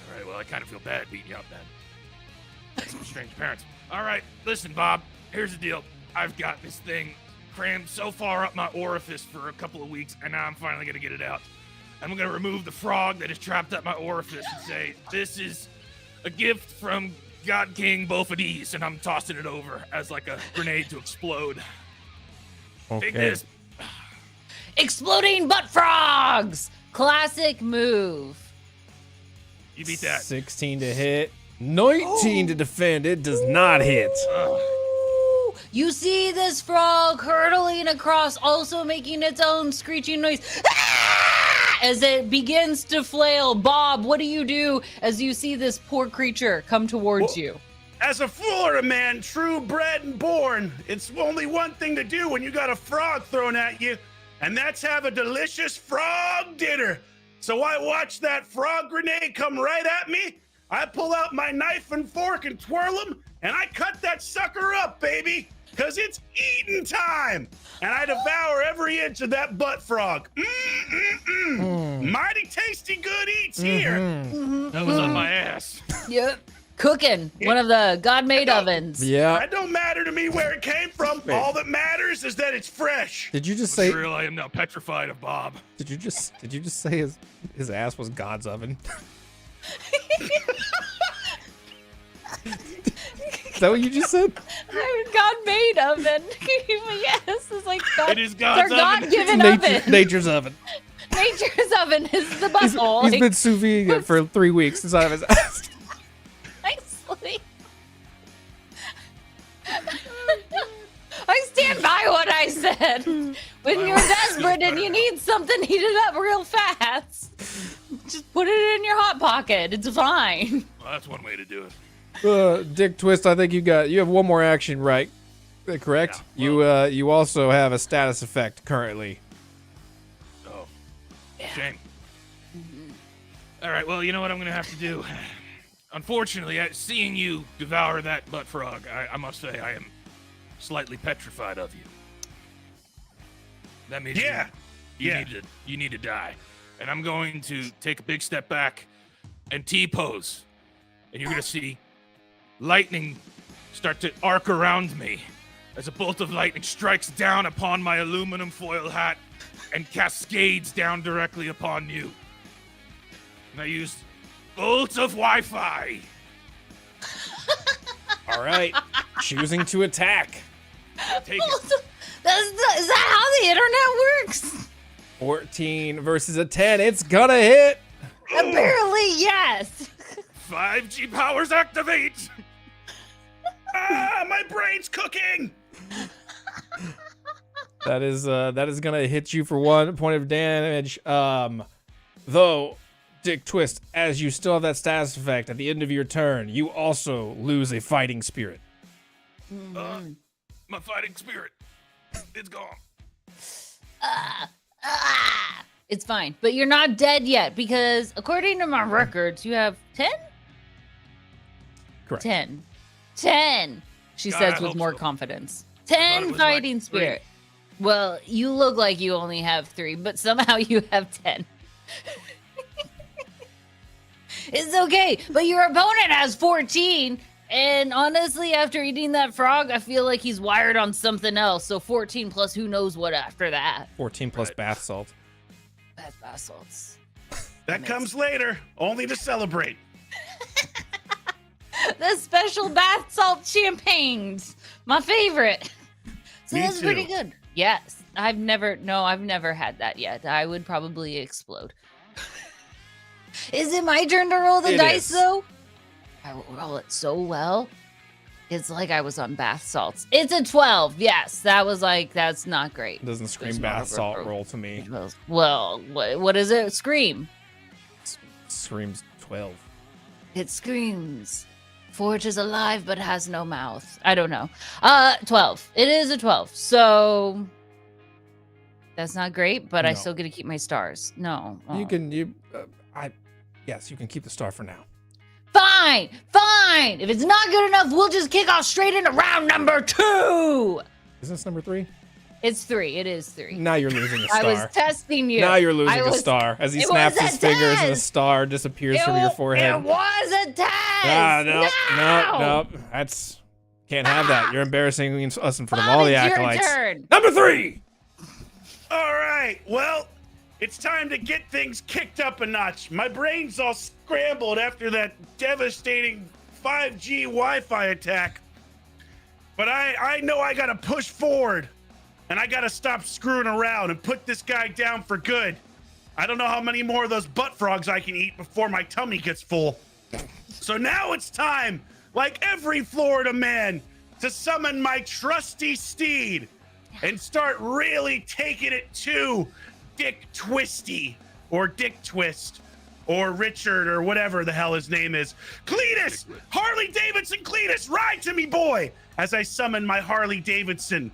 [SPEAKER 3] All right, well, I kind of feel bad beating you up then. Some strange parents. All right, listen, Bob. Here's the deal. I've got this thing crammed so far up my orifice for a couple of weeks, and now I'm finally gonna get it out. I'm gonna remove the frog that is trapped up my orifice and say, "This is a gift from God King Bofidis," and I'm tossing it over as like a grenade to explode.
[SPEAKER 1] Okay.
[SPEAKER 3] Take this.
[SPEAKER 2] Exploding butt frogs! Classic move.
[SPEAKER 3] You beat that.
[SPEAKER 1] 16 to hit. 19 to defend. It does not hit.
[SPEAKER 2] You see this frog hurtling across, also making its own screeching noise as it begins to flail. Bob, what do you do as you see this poor creature come towards you?
[SPEAKER 4] As a Florida man, true bred and born, it's only one thing to do when you got a frog thrown at you, and that's have a delicious frog dinner. So I watch that frog grenade come right at me. I pull out my knife and fork and twirl them, and I cut that sucker up, baby, because it's eating time. And I devour every inch of that butt frog. Mighty tasty good eats here.
[SPEAKER 3] That was on my ass.
[SPEAKER 2] Yep. Cooking. One of the God-made ovens.
[SPEAKER 1] Yeah.
[SPEAKER 4] That don't matter to me where it came from.
[SPEAKER 1] Wait.
[SPEAKER 4] All that matters is that it's fresh.
[SPEAKER 1] Did you just say?
[SPEAKER 3] For real, I am now petrified of Bob.
[SPEAKER 1] Did you just say his ass was God's oven? Is that what you just said?
[SPEAKER 2] God-made oven. Yes, it's like God.
[SPEAKER 3] It is God's
[SPEAKER 2] Their
[SPEAKER 3] oven.
[SPEAKER 2] God-given oven.
[SPEAKER 1] Nature's oven.
[SPEAKER 2] Nature's oven is the butthole.
[SPEAKER 1] He's been sous vide it for 3 weeks inside of his ass.
[SPEAKER 2] Nicely. I stand by what I said. When you're desperate and you need something heated up real fast, just put it in your hot pocket. It's fine.
[SPEAKER 3] Well, that's one way to do it.
[SPEAKER 1] Dick Twist, I think you have one more action, right? Correct?
[SPEAKER 3] Yeah,
[SPEAKER 1] You also have a status effect currently.
[SPEAKER 3] Oh, shame. All right, well, you know what I'm going to have to do? Unfortunately, seeing you devour that butt frog, I must say I am slightly petrified of you. That means you need to die. And I'm going to take a big step back and T-pose. And you're going to see lightning start to arc around me as a bolt of lightning strikes down upon my aluminum foil hat and cascades down directly upon you. And I use bolts of Wi-Fi.
[SPEAKER 1] All right. Choosing to attack.
[SPEAKER 3] Take it.
[SPEAKER 2] Is that how the internet works?
[SPEAKER 1] 14 versus a 10. It's gonna hit.
[SPEAKER 2] Apparently, yes.
[SPEAKER 3] 5G powers activate.
[SPEAKER 4] My brain's cooking.
[SPEAKER 1] That is gonna hit you for 1 point of damage. Though, Dick Twist, as you still have that status effect at the end of your turn, you also lose a fighting spirit.
[SPEAKER 3] My fighting spirit. It's gone.
[SPEAKER 2] It's fine, but you're not dead yet because according to my records, you have 10?
[SPEAKER 1] Correct.
[SPEAKER 2] 10, she
[SPEAKER 3] God,
[SPEAKER 2] says
[SPEAKER 3] I
[SPEAKER 2] with
[SPEAKER 3] hope
[SPEAKER 2] more
[SPEAKER 3] so.
[SPEAKER 2] confidence.
[SPEAKER 3] I thought
[SPEAKER 2] 10
[SPEAKER 3] it was
[SPEAKER 2] fighting
[SPEAKER 3] like 3.
[SPEAKER 2] spirit. Well, you look like you only have 3, but somehow you have 10. It's okay, but your opponent has 14. And honestly, after eating that frog, I feel like he's wired on something else. So 14 plus who knows what after that.
[SPEAKER 1] 14 plus bath salt.
[SPEAKER 2] That's bath salts.
[SPEAKER 4] That comes later, only to celebrate.
[SPEAKER 2] The special bath salt champagnes. My favorite. So
[SPEAKER 4] Me
[SPEAKER 2] that's
[SPEAKER 4] too.
[SPEAKER 2] pretty good. Yes. I've never had that yet. I would probably explode. Is it my turn to roll the
[SPEAKER 1] It
[SPEAKER 2] dice
[SPEAKER 1] is.
[SPEAKER 2] though? I will roll it so well. It's like I was on bath salts. It's a 12. Yes. That's not great.
[SPEAKER 1] It doesn't scream
[SPEAKER 2] There's not
[SPEAKER 1] bath
[SPEAKER 2] a
[SPEAKER 1] salt
[SPEAKER 2] roll.
[SPEAKER 1] roll to me.
[SPEAKER 2] Well, what does it scream?
[SPEAKER 1] Screams 12.
[SPEAKER 2] It screams. Forge is alive but has no mouth. I don't know. 12. It is a 12. So that's not great, but I
[SPEAKER 1] No.
[SPEAKER 2] still get to keep my stars. No.
[SPEAKER 1] You
[SPEAKER 2] Oh.
[SPEAKER 1] can yes, you can keep the star for now.
[SPEAKER 2] Fine. If it's not good enough, we'll just kick off straight into round number 2.
[SPEAKER 1] Is this number 3?
[SPEAKER 2] It's 3. It is 3.
[SPEAKER 1] Now you're losing a
[SPEAKER 2] I
[SPEAKER 1] star.
[SPEAKER 2] was testing you.
[SPEAKER 1] Now you're losing
[SPEAKER 2] I
[SPEAKER 1] a
[SPEAKER 2] was-
[SPEAKER 1] star as he
[SPEAKER 2] it
[SPEAKER 1] snaps
[SPEAKER 2] was a
[SPEAKER 1] his fingers and a
[SPEAKER 2] test.
[SPEAKER 1] star disappears from your forehead.
[SPEAKER 2] It was a test.
[SPEAKER 1] No. That's can't have that. You're embarrassing us in front of
[SPEAKER 2] Bob,
[SPEAKER 1] all the
[SPEAKER 2] it's your
[SPEAKER 1] acolytes.
[SPEAKER 2] turn.
[SPEAKER 1] Number 3.
[SPEAKER 4] All right, well, it's time to get things kicked up a notch. My brain's all scrambled after that devastating 5G Wi-Fi attack. But I know I gotta push forward, and I gotta stop screwing around and put this guy down for good. I don't know how many more of those butt frogs I can eat before my tummy gets full. So now it's time, like every Florida man, to summon my trusty steed and start really taking it to Dick Twisty, or Dick Twist, or Richard, or whatever the hell his name is. Cletus! Harley Davidson Cletus, ride to me, boy! As I summon my Harley Davidson,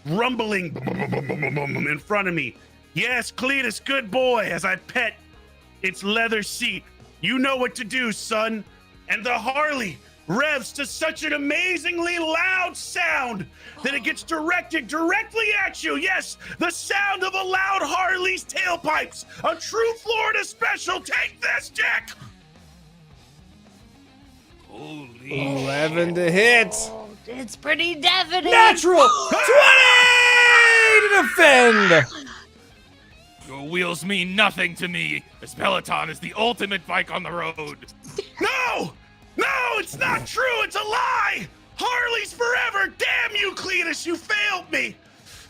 [SPEAKER 4] rumbling in front of me. Yes, Cletus, good boy, as I pet its leather seat. You know what to do, son. And the Harley revs to such an amazingly loud sound that it gets directed directly at you. Yes, the sound of a loud Harley's tailpipes. A true Florida special. Take this, Dick.
[SPEAKER 3] Holy
[SPEAKER 1] 11 to hit.
[SPEAKER 2] It's pretty definite.
[SPEAKER 1] Natural 20 to defend.
[SPEAKER 3] Your wheels mean nothing to me. This Peloton is the ultimate bike on the road.
[SPEAKER 4] No! No, it's not true. It's a lie. Harley's forever. Damn you, Cletus. You failed me.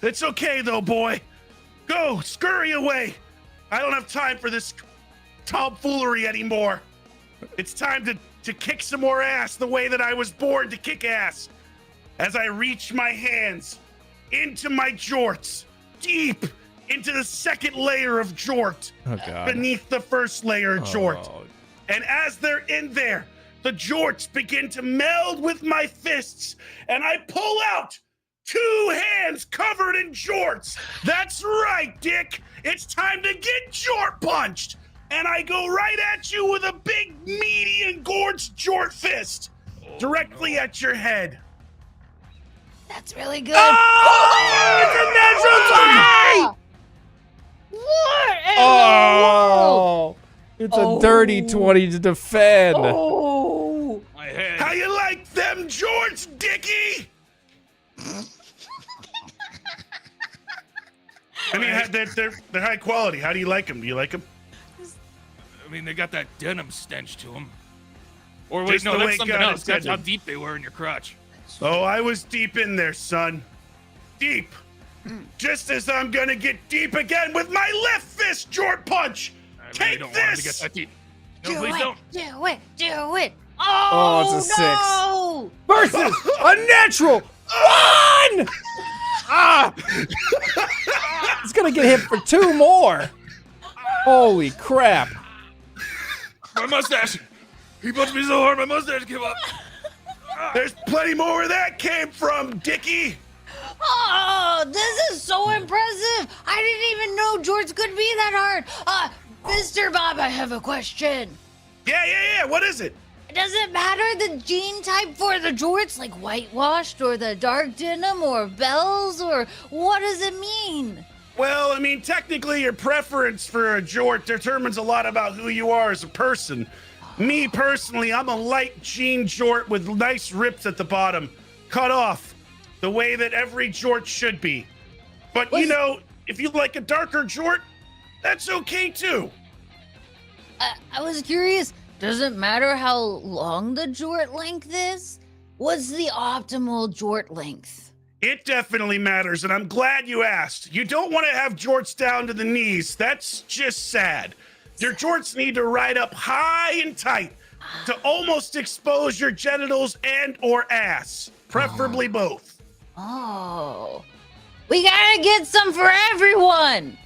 [SPEAKER 4] It's okay, though, boy. Go, scurry away. I don't have time for this tomfoolery anymore. It's time to kick some more ass the way that I was born to kick ass. As I reach my hands into my jorts, deep into the second layer of jort, beneath the first layer of jort. And as they're in there, the jorts begin to meld with my fists, and I pull out 2 hands covered in jorts. That's right, Dick. It's time to get jort punched. And I go right at you with a big, meaty, engorged jort fist directly at your head.
[SPEAKER 2] That's really good.
[SPEAKER 1] Oh, it's a natural 20!
[SPEAKER 2] What in the world?
[SPEAKER 1] Oh, it's a dirty 20 to defend.
[SPEAKER 2] Oh.
[SPEAKER 3] My head.
[SPEAKER 4] How you like them jorts, Dickie? I mean, they're high quality. How do you like them? Do you like them?
[SPEAKER 3] I mean, they got that denim stench to them. Or wait,
[SPEAKER 4] Just
[SPEAKER 3] no,
[SPEAKER 4] the way
[SPEAKER 3] that's something
[SPEAKER 4] God
[SPEAKER 3] else. That's how
[SPEAKER 4] intended.
[SPEAKER 3] deep they were in your crotch.
[SPEAKER 4] Oh, I was deep in there, son. Deep. Just as I'm gonna get deep again with my left fist jort punch.
[SPEAKER 3] I really
[SPEAKER 4] Take
[SPEAKER 3] don't want him to get
[SPEAKER 4] this.
[SPEAKER 3] that deep. No,
[SPEAKER 2] Do
[SPEAKER 3] please
[SPEAKER 2] it,
[SPEAKER 3] don't.
[SPEAKER 2] do it, do it.
[SPEAKER 1] Oh, it's a 6.
[SPEAKER 2] No.
[SPEAKER 1] Versus a natural 1! Ah! It's gonna get hit for 2 more. Holy crap.
[SPEAKER 3] My mustache. He punched me so hard, my mustache came up.
[SPEAKER 4] There's plenty more where that came from, Dickie.
[SPEAKER 2] Oh, this is so impressive. I didn't even know jorts could be that hard. Mr. Bob, I have a question.
[SPEAKER 4] Yeah. What is it?
[SPEAKER 2] Does it matter the gene type for the jorts, like whitewashed or the dark denim or bells, or what does it mean?
[SPEAKER 4] Well, I mean, technically your preference for a jort determines a lot about who you are as a person. Me, personally, I'm a light jean jort with nice rips at the bottom, cut off, the way that every jort should be. But, you know, if you like a darker jort, that's okay, too.
[SPEAKER 2] I was curious, does it matter how long the jort length is? What's the optimal jort length?
[SPEAKER 4] It definitely matters, and I'm glad you asked. You don't want to have jorts down to the knees. That's just sad. Your jorts need to ride up high and tight to almost expose your genitals and or ass, preferably both.
[SPEAKER 2] Oh, we gotta get some for everyone.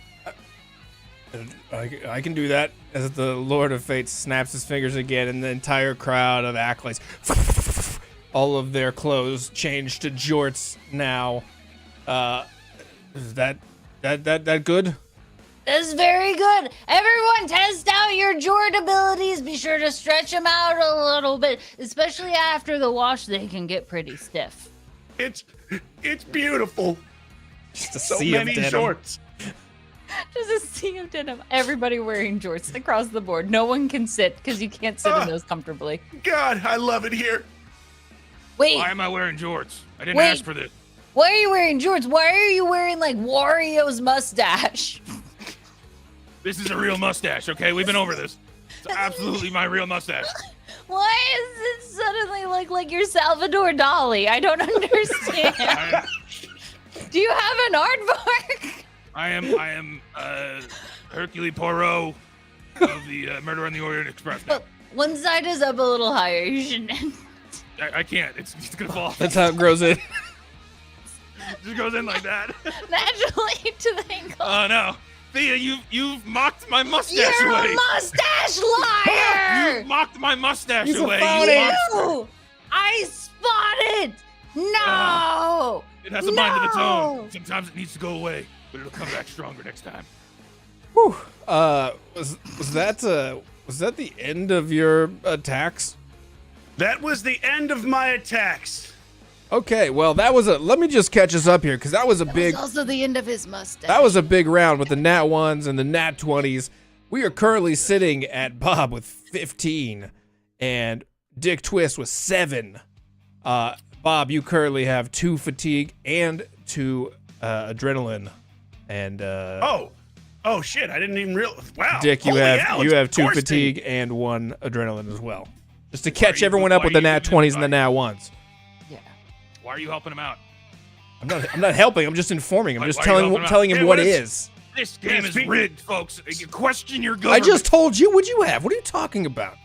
[SPEAKER 1] I can do that. As the Lord of Fate snaps his fingers again, and the entire crowd of acolytes, all of their clothes change to jorts now. Is that good?
[SPEAKER 2] That's very good. Everyone test out your jort abilities. Be sure to stretch them out a little bit, especially after the wash. They can get pretty stiff.
[SPEAKER 4] It's beautiful.
[SPEAKER 1] Just a
[SPEAKER 4] So
[SPEAKER 1] sea of
[SPEAKER 4] many
[SPEAKER 1] denim.
[SPEAKER 4] jorts.
[SPEAKER 2] Just a sea of denim. Everybody wearing jorts across the board. No one can sit because you can't sit in those comfortably.
[SPEAKER 4] God, I love it here.
[SPEAKER 2] Wait,
[SPEAKER 3] Why am I wearing jorts? I didn't
[SPEAKER 2] Wait.
[SPEAKER 3] ask for this.
[SPEAKER 2] why are you wearing jorts? Why are you wearing like Wario's mustache?
[SPEAKER 3] This is a real mustache, okay? We've been over this. It's absolutely my real mustache.
[SPEAKER 2] Why does it suddenly look like you're Salvador Dali? I don't understand. Do you have an aardvark?
[SPEAKER 3] I am Hercule Poirot of the Murder on the Orient Express now.
[SPEAKER 2] One side is up a little higher. You shouldn't.
[SPEAKER 3] I can't. It's gonna fall.
[SPEAKER 1] That's how it grows in.
[SPEAKER 3] It just goes in like that.
[SPEAKER 2] Naturally to the ankle.
[SPEAKER 3] Oh no. Thea, you've mocked my mustache
[SPEAKER 2] You're
[SPEAKER 3] away.
[SPEAKER 2] a mustache liar!
[SPEAKER 3] You mocked my mustache
[SPEAKER 1] He's a
[SPEAKER 3] away.
[SPEAKER 1] phony.
[SPEAKER 3] You monster.
[SPEAKER 2] No! I spotted! No!
[SPEAKER 3] It has a mind of its own. Sometimes it needs to go away, but it'll come back stronger next time.
[SPEAKER 1] Whew. Was that the end of your attacks?
[SPEAKER 4] That was the end of my attacks.
[SPEAKER 1] Okay, well let me just catch us up here, because that was a big.
[SPEAKER 2] That was also the end of his mustache.
[SPEAKER 1] That was a big round with the nat 1s and the nat 20s. We are currently sitting at Bob with 15 and Dick Twist with 7. Bob, you currently have 2 fatigue and 2 adrenaline. And
[SPEAKER 4] Oh shit! I didn't even realize. Wow.
[SPEAKER 1] Dick, you
[SPEAKER 4] Holy
[SPEAKER 1] have
[SPEAKER 4] hell,
[SPEAKER 1] you
[SPEAKER 4] it's
[SPEAKER 1] have 2
[SPEAKER 4] coursing.
[SPEAKER 1] fatigue and 1 adrenaline as well. Just to catch
[SPEAKER 3] you-
[SPEAKER 1] everyone up
[SPEAKER 3] why
[SPEAKER 1] with the
[SPEAKER 3] are you
[SPEAKER 1] nat
[SPEAKER 3] doing
[SPEAKER 1] 20s
[SPEAKER 3] this,
[SPEAKER 1] and the
[SPEAKER 3] buddy?
[SPEAKER 1] nat 1s.
[SPEAKER 2] Yeah.
[SPEAKER 3] Why are you helping him out?
[SPEAKER 1] I'm not helping. I'm just informing. I'm
[SPEAKER 3] Why-
[SPEAKER 1] just
[SPEAKER 3] why are you
[SPEAKER 1] telling
[SPEAKER 3] helping
[SPEAKER 1] him
[SPEAKER 4] out?
[SPEAKER 1] what
[SPEAKER 4] Hey,
[SPEAKER 1] it
[SPEAKER 4] what
[SPEAKER 1] is.
[SPEAKER 3] This game is
[SPEAKER 4] speak-
[SPEAKER 3] rigged, folks. You question your
[SPEAKER 1] I
[SPEAKER 3] government.
[SPEAKER 1] just told you what you have. What are you talking about?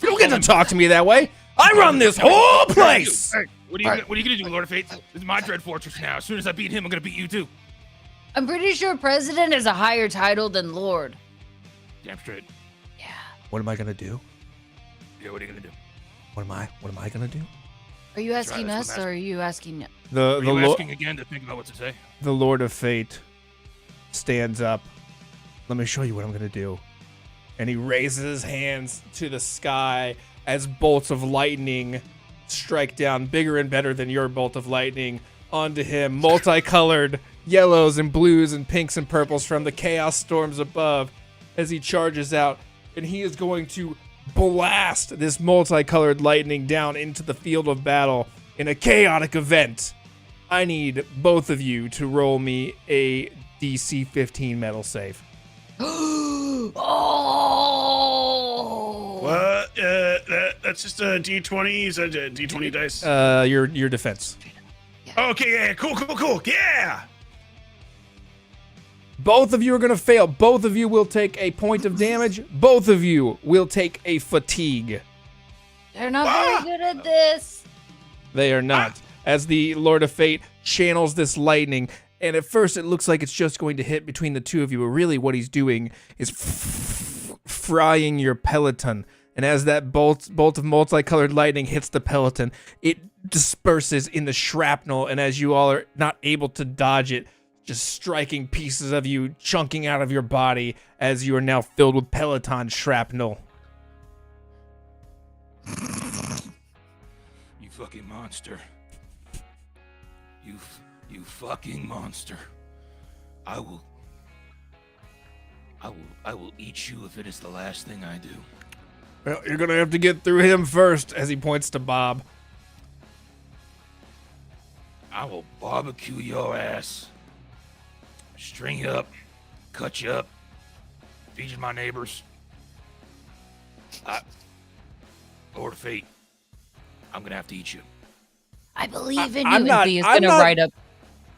[SPEAKER 1] You don't get to talk to me that way. I run this whole place.
[SPEAKER 3] Hey, what are you gonna do, Lord of Fate? This is my Dread Fortress now. As soon as I beat him, I'm gonna beat you too.
[SPEAKER 2] I'm pretty sure President is a higher title than Lord.
[SPEAKER 3] Damn straight.
[SPEAKER 2] Yeah.
[SPEAKER 1] What am I gonna do?
[SPEAKER 3] Yeah, what are you gonna do?
[SPEAKER 1] What am I gonna do?
[SPEAKER 2] Are you
[SPEAKER 3] right,
[SPEAKER 2] asking
[SPEAKER 3] that's
[SPEAKER 2] us
[SPEAKER 3] what I'm
[SPEAKER 2] or are you asking?
[SPEAKER 1] The
[SPEAKER 3] Are you asking again to think about what to say?
[SPEAKER 1] the Lord of Fate stands up. Let me show you what I'm gonna do. And he raises his hands to the sky as bolts of lightning strike down, bigger and better than your bolt of lightning, onto him. Multicolored yellows and blues and pinks and purples from the chaos storms above as he charges out. And he is going to blast this multicolored lightning down into the field of battle in a chaotic event. I need both of you to roll me a DC 15 metal save.
[SPEAKER 2] Oh!
[SPEAKER 4] What? That's just a D20. Is that a D20 dice?
[SPEAKER 1] Your defense.
[SPEAKER 4] Okay, yeah, cool. Yeah.
[SPEAKER 1] Both of you are going to fail. Both of you will take a point of damage. Both of you will take a fatigue.
[SPEAKER 2] They're not very good at this.
[SPEAKER 1] They are not. As the Lord of Fate channels this lightning, and at first it looks like it's just going to hit between the two of you, but really what he's doing is frying your peloton. And as that bolt of multicolored lightning hits the peloton, it disperses in the shrapnel, and as you all are not able to dodge it, just striking pieces of you chunking out of your body as you are now filled with peloton shrapnel.
[SPEAKER 3] You fucking monster. You fucking monster. I will eat you if it is the last thing I do.
[SPEAKER 1] Well, you're going to have to get through him first, as he points to Bob.
[SPEAKER 3] I will barbecue your ass. String you up, cut you up, feed you my neighbors. Lord of Fate, I'm gonna have to eat you.
[SPEAKER 2] I believe in
[SPEAKER 1] I'm
[SPEAKER 2] you.
[SPEAKER 1] not-
[SPEAKER 2] And Thea's
[SPEAKER 1] I'm
[SPEAKER 2] gonna
[SPEAKER 1] not-
[SPEAKER 2] ride up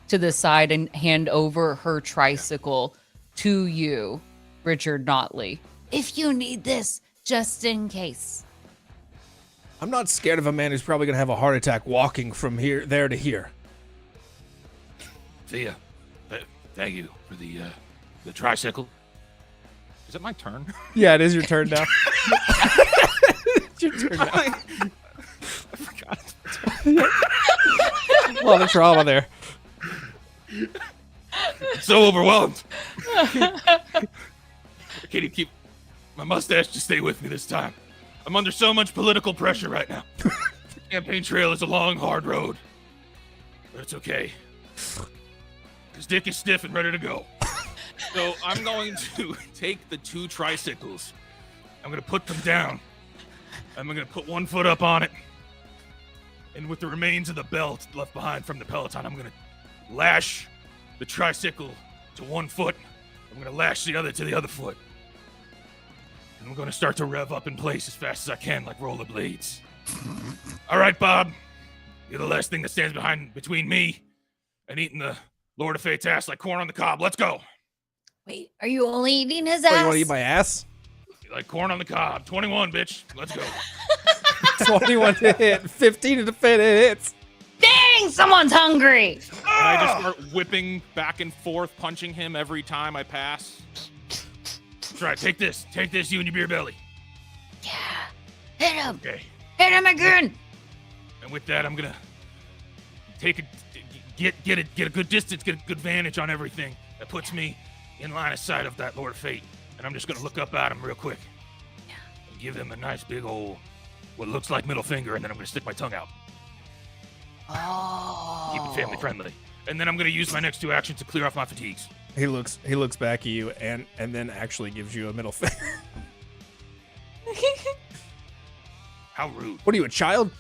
[SPEAKER 2] to the side and hand over her tricycle to you, Richard Knottley. If you need this, just in case.
[SPEAKER 1] I'm not scared of a man who's probably going to have a heart attack walking from there to here.
[SPEAKER 3] Thea, thank you for the tricycle. Is it my turn?
[SPEAKER 1] Yeah, it is your turn now. It's your turn now.
[SPEAKER 3] I forgot.
[SPEAKER 1] A lot of trauma there.
[SPEAKER 3] So overwhelmed. I can't even keep my mustache to stay with me this time. I'm under so much political pressure right now. The campaign trail is a long, hard road. But it's okay. Because Dick is stiff and ready to go. So I'm going to take the 2 tricycles. I'm going to put them down. I'm going to put 1 foot up on it. And with the remains of the belt left behind from the peloton, I'm going to lash the tricycle to 1 foot. I'm going to lash the other to the other foot. And I'm going to start to rev up in place as fast as I can, like rollerblades. All right, Bob. You're the last thing that stands between me and eating the Lord of Fate's ass like corn on the cob. Let's go.
[SPEAKER 2] Wait, are you only eating his
[SPEAKER 1] Oh,
[SPEAKER 2] ass?
[SPEAKER 1] you want to eat my ass?
[SPEAKER 3] Like corn on the cob. 21, bitch. Let's go.
[SPEAKER 1] 21 to hit, 15 to defend. It hits.
[SPEAKER 2] Dang, someone's hungry.
[SPEAKER 5] And I just start whipping back and forth, punching him every time I pass.
[SPEAKER 3] That's right. Take this. Take this, you and your beer belly.
[SPEAKER 2] Yeah. Hit him.
[SPEAKER 3] Okay.
[SPEAKER 2] Hit him again.
[SPEAKER 3] And with that, I'm gonna get a good distance, get a good vantage on everything. That puts me in line of sight of that Lord of Fate. And I'm just gonna look up at him real quick.
[SPEAKER 2] Yeah.
[SPEAKER 3] And give him a nice big old, what looks like middle finger, and then I'm gonna stick my tongue out.
[SPEAKER 2] Oh.
[SPEAKER 3] Keep it family friendly. And then I'm gonna use my next 2 actions to clear off my fatigues.
[SPEAKER 1] He looks back at you and then actually gives you a middle finger.
[SPEAKER 3] How rude.
[SPEAKER 1] What are you, a child?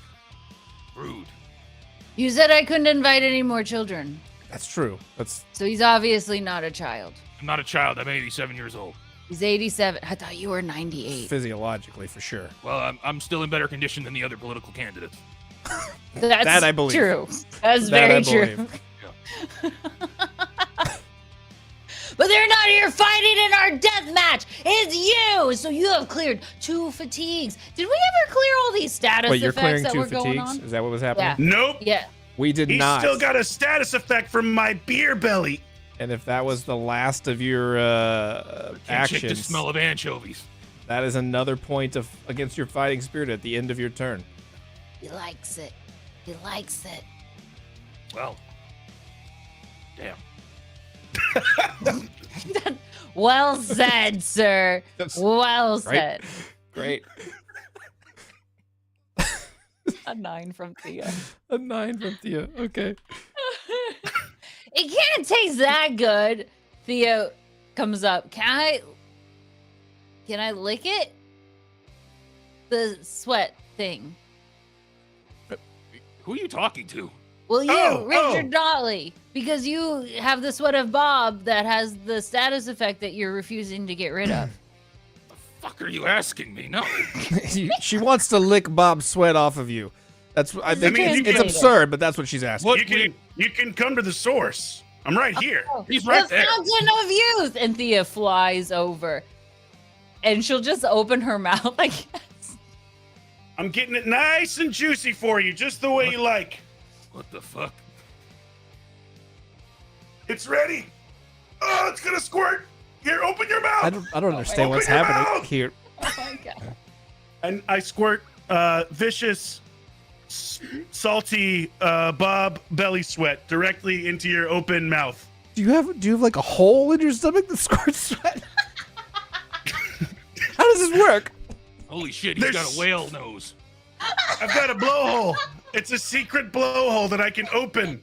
[SPEAKER 3] Rude.
[SPEAKER 2] You said I couldn't invite any more children.
[SPEAKER 1] That's true.
[SPEAKER 2] So he's obviously not a child.
[SPEAKER 3] I'm not a child. I'm 87 years old.
[SPEAKER 2] He's 87. I thought you were 98.
[SPEAKER 1] physiologically for sure.
[SPEAKER 3] Well, I'm still in better condition than the other political candidates.
[SPEAKER 2] That's
[SPEAKER 1] That I believe.
[SPEAKER 2] true. That's
[SPEAKER 1] That I
[SPEAKER 2] very true.
[SPEAKER 1] believe.
[SPEAKER 2] But they're not here fighting in our death match. It's you. So you have cleared 2 fatigues. Did we ever clear all these status
[SPEAKER 1] Wait, you're
[SPEAKER 2] effects
[SPEAKER 1] clearing
[SPEAKER 2] that
[SPEAKER 1] 2
[SPEAKER 2] were going
[SPEAKER 1] fatigues?
[SPEAKER 2] on?
[SPEAKER 1] Is that what was happening?
[SPEAKER 2] Yeah.
[SPEAKER 4] Nope.
[SPEAKER 2] Yeah.
[SPEAKER 1] We did
[SPEAKER 4] He's
[SPEAKER 1] not.
[SPEAKER 4] still got a status effect from my beer belly.
[SPEAKER 1] And if that was the last of your
[SPEAKER 3] Can't shake the
[SPEAKER 1] actions,
[SPEAKER 3] smell of anchovies.
[SPEAKER 1] that is another point of against your fighting spirit at the end of your turn.
[SPEAKER 2] He likes it. He likes it.
[SPEAKER 3] Well, damn.
[SPEAKER 2] Well said, sir.
[SPEAKER 1] That's
[SPEAKER 2] Well
[SPEAKER 1] great.
[SPEAKER 2] said.
[SPEAKER 1] Great.
[SPEAKER 2] A 9 from Thea.
[SPEAKER 1] A 9 from Thea. Okay.
[SPEAKER 2] It can't taste that good. Theo comes up. Can I lick it? The sweat thing.
[SPEAKER 3] Who are you talking to?
[SPEAKER 2] Well, you,
[SPEAKER 4] Oh,
[SPEAKER 2] Richard Knottley, because you have the sweat of Bob that has the status effect that you're refusing to get rid of.
[SPEAKER 3] The fuck are you asking me? No.
[SPEAKER 1] She wants to lick Bob's sweat off of you. That's I think
[SPEAKER 4] mean, you
[SPEAKER 1] it's
[SPEAKER 4] can-
[SPEAKER 1] absurd, but that's what she's asking.
[SPEAKER 3] What?
[SPEAKER 4] You can come to the source. I'm right here.
[SPEAKER 3] He's right
[SPEAKER 2] The
[SPEAKER 3] there.
[SPEAKER 2] fountain of youth! And Thea flies over. And she'll just open her mouth, I guess.
[SPEAKER 4] I'm getting it nice and juicy for you, just the way you like.
[SPEAKER 3] What the fuck?
[SPEAKER 4] It's ready. Oh, it's gonna squirt. Here, open your mouth.
[SPEAKER 1] I don't understand what's
[SPEAKER 4] Open your
[SPEAKER 1] happening
[SPEAKER 4] mouth!
[SPEAKER 1] here.
[SPEAKER 2] Oh my god.
[SPEAKER 4] And I squirt vicious, salty Bob belly sweat directly into your open mouth.
[SPEAKER 1] Do you have like a hole in your stomach that squirts sweat? How does this work?
[SPEAKER 3] Holy shit, he's got
[SPEAKER 4] There's-
[SPEAKER 3] a whale nose.
[SPEAKER 4] I've got a blowhole. It's a secret blowhole that I can open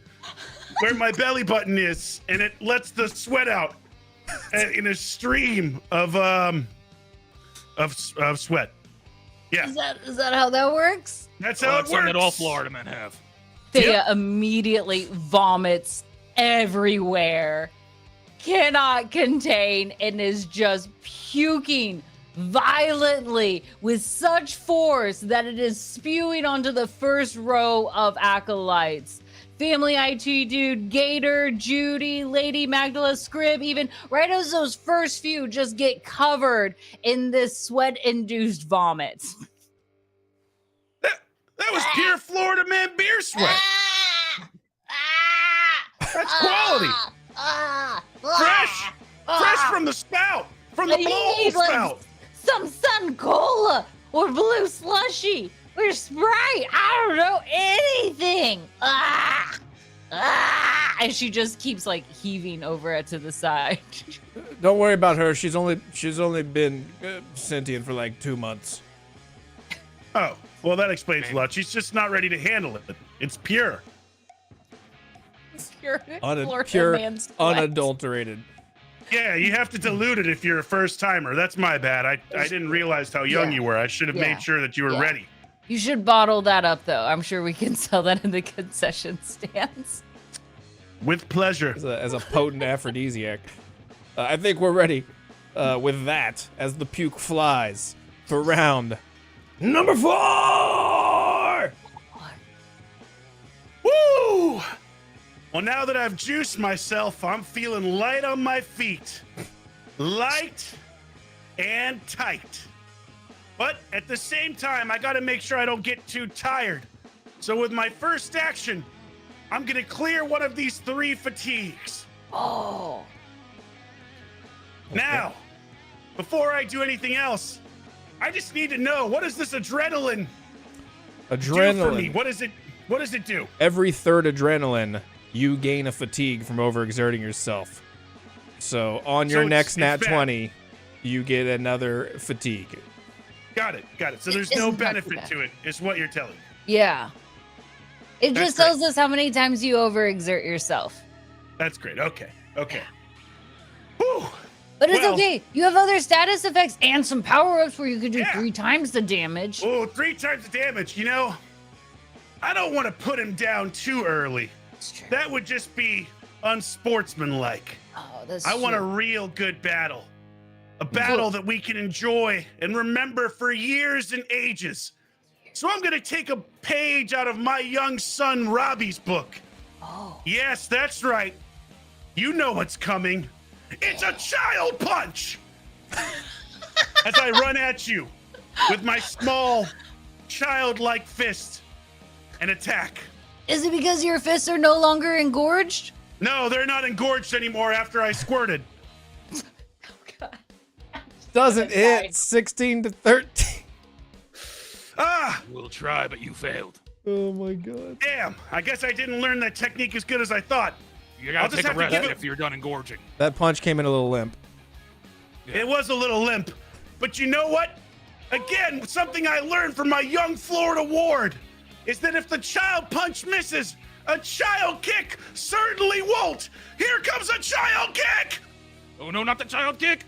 [SPEAKER 4] where my belly button is, and it lets the sweat out in a stream of sweat. Yeah,
[SPEAKER 2] Is that how that works?
[SPEAKER 4] that's
[SPEAKER 3] Oh,
[SPEAKER 4] how
[SPEAKER 3] that's
[SPEAKER 4] it
[SPEAKER 3] something
[SPEAKER 4] works.
[SPEAKER 3] that all Florida men have.
[SPEAKER 2] Thea immediately vomits everywhere, cannot contain, and is just puking violently with such force that it is spewing onto the first row of acolytes. Family IT dude, Gator, Judy, Lady Magdala, Scrib, even right as those first few just get covered in this sweat-induced vomit.
[SPEAKER 4] That was pure Florida man beer sweat. That's quality. Fresh from the spout, from the
[SPEAKER 2] I
[SPEAKER 4] blowhole
[SPEAKER 2] need, like,
[SPEAKER 4] spout.
[SPEAKER 2] some Sun Cola or blue slushy or Sprite. I don't know anything. And she just keeps like heaving over it to the side.
[SPEAKER 1] Don't worry about her. She's only been sentient for like 2 months.
[SPEAKER 4] Oh, well, that explains a lot. She's just not ready to handle it. It's pure.
[SPEAKER 2] Pure, Florida
[SPEAKER 1] Pure,
[SPEAKER 2] man sweat.
[SPEAKER 1] unadulterated.
[SPEAKER 4] Yeah, you have to dilute it if you're a first timer. That's my bad. I didn't realize how young
[SPEAKER 2] Yeah.
[SPEAKER 4] you were. I should have
[SPEAKER 2] Yeah.
[SPEAKER 4] made sure that you were
[SPEAKER 2] Yeah.
[SPEAKER 4] ready.
[SPEAKER 2] You should bottle that up though. I'm sure we can sell that in the concession stands.
[SPEAKER 4] With pleasure.
[SPEAKER 1] As a potent aphrodisiac. I think we're ready with that as the puke flies for round number 4.
[SPEAKER 4] Woo! Well, now that I've juiced myself, I'm feeling light on my feet. light and tight. But at the same time, I got to make sure I don't get too tired. So with my first action, I'm going to clear one of these 3 fatigues.
[SPEAKER 2] Oh.
[SPEAKER 4] Now, before I do anything else, I just need to know, what does this adrenaline do for me? What does it do?
[SPEAKER 1] Every third adrenaline, you gain a fatigue from overexerting yourself. So on your next nat 20, you get another fatigue.
[SPEAKER 4] Got it. So there's no benefit to it, is what you're telling me.
[SPEAKER 2] Yeah. It
[SPEAKER 4] That's
[SPEAKER 2] just tells us how many times you overexert yourself.
[SPEAKER 4] That's great. Okay. Whew.
[SPEAKER 2] But it's okay. You have other status effects and some power-ups where you could do 3 times the damage.
[SPEAKER 4] Oh, 3 times the damage. You know, I don't want to put him down too early.
[SPEAKER 2] That's true.
[SPEAKER 4] That would just be unsportsmanlike.
[SPEAKER 2] Oh, that's
[SPEAKER 4] I want a
[SPEAKER 2] true.
[SPEAKER 4] real good battle. A battle that we can enjoy and remember for years and ages. So I'm going to take a page out of my young son Robbie's book.
[SPEAKER 2] Oh.
[SPEAKER 4] Yes, that's right. You know what's coming. It's a child punch! As I run at you with my small, childlike fist and attack.
[SPEAKER 2] Is it because your fists are no longer engorged?
[SPEAKER 4] No, they're not engorged anymore after I squirted.
[SPEAKER 1] Doesn't hit. 16 to 13.
[SPEAKER 4] Ah!
[SPEAKER 3] We'll try, but you failed.
[SPEAKER 1] Oh my god.
[SPEAKER 4] Damn, I guess I didn't learn that technique as good as I thought.
[SPEAKER 3] You
[SPEAKER 4] I'll
[SPEAKER 3] gotta
[SPEAKER 4] just
[SPEAKER 3] take a
[SPEAKER 4] have to
[SPEAKER 3] rest
[SPEAKER 4] give it-
[SPEAKER 3] if you're done engorging.
[SPEAKER 1] That punch came in a little limp.
[SPEAKER 3] Yeah.
[SPEAKER 4] It was a little limp. But you know what? Again, something I learned from my young Florida ward is that if the child punch misses, a child kick certainly won't. Here comes a child kick!
[SPEAKER 3] Oh no, not the child kick!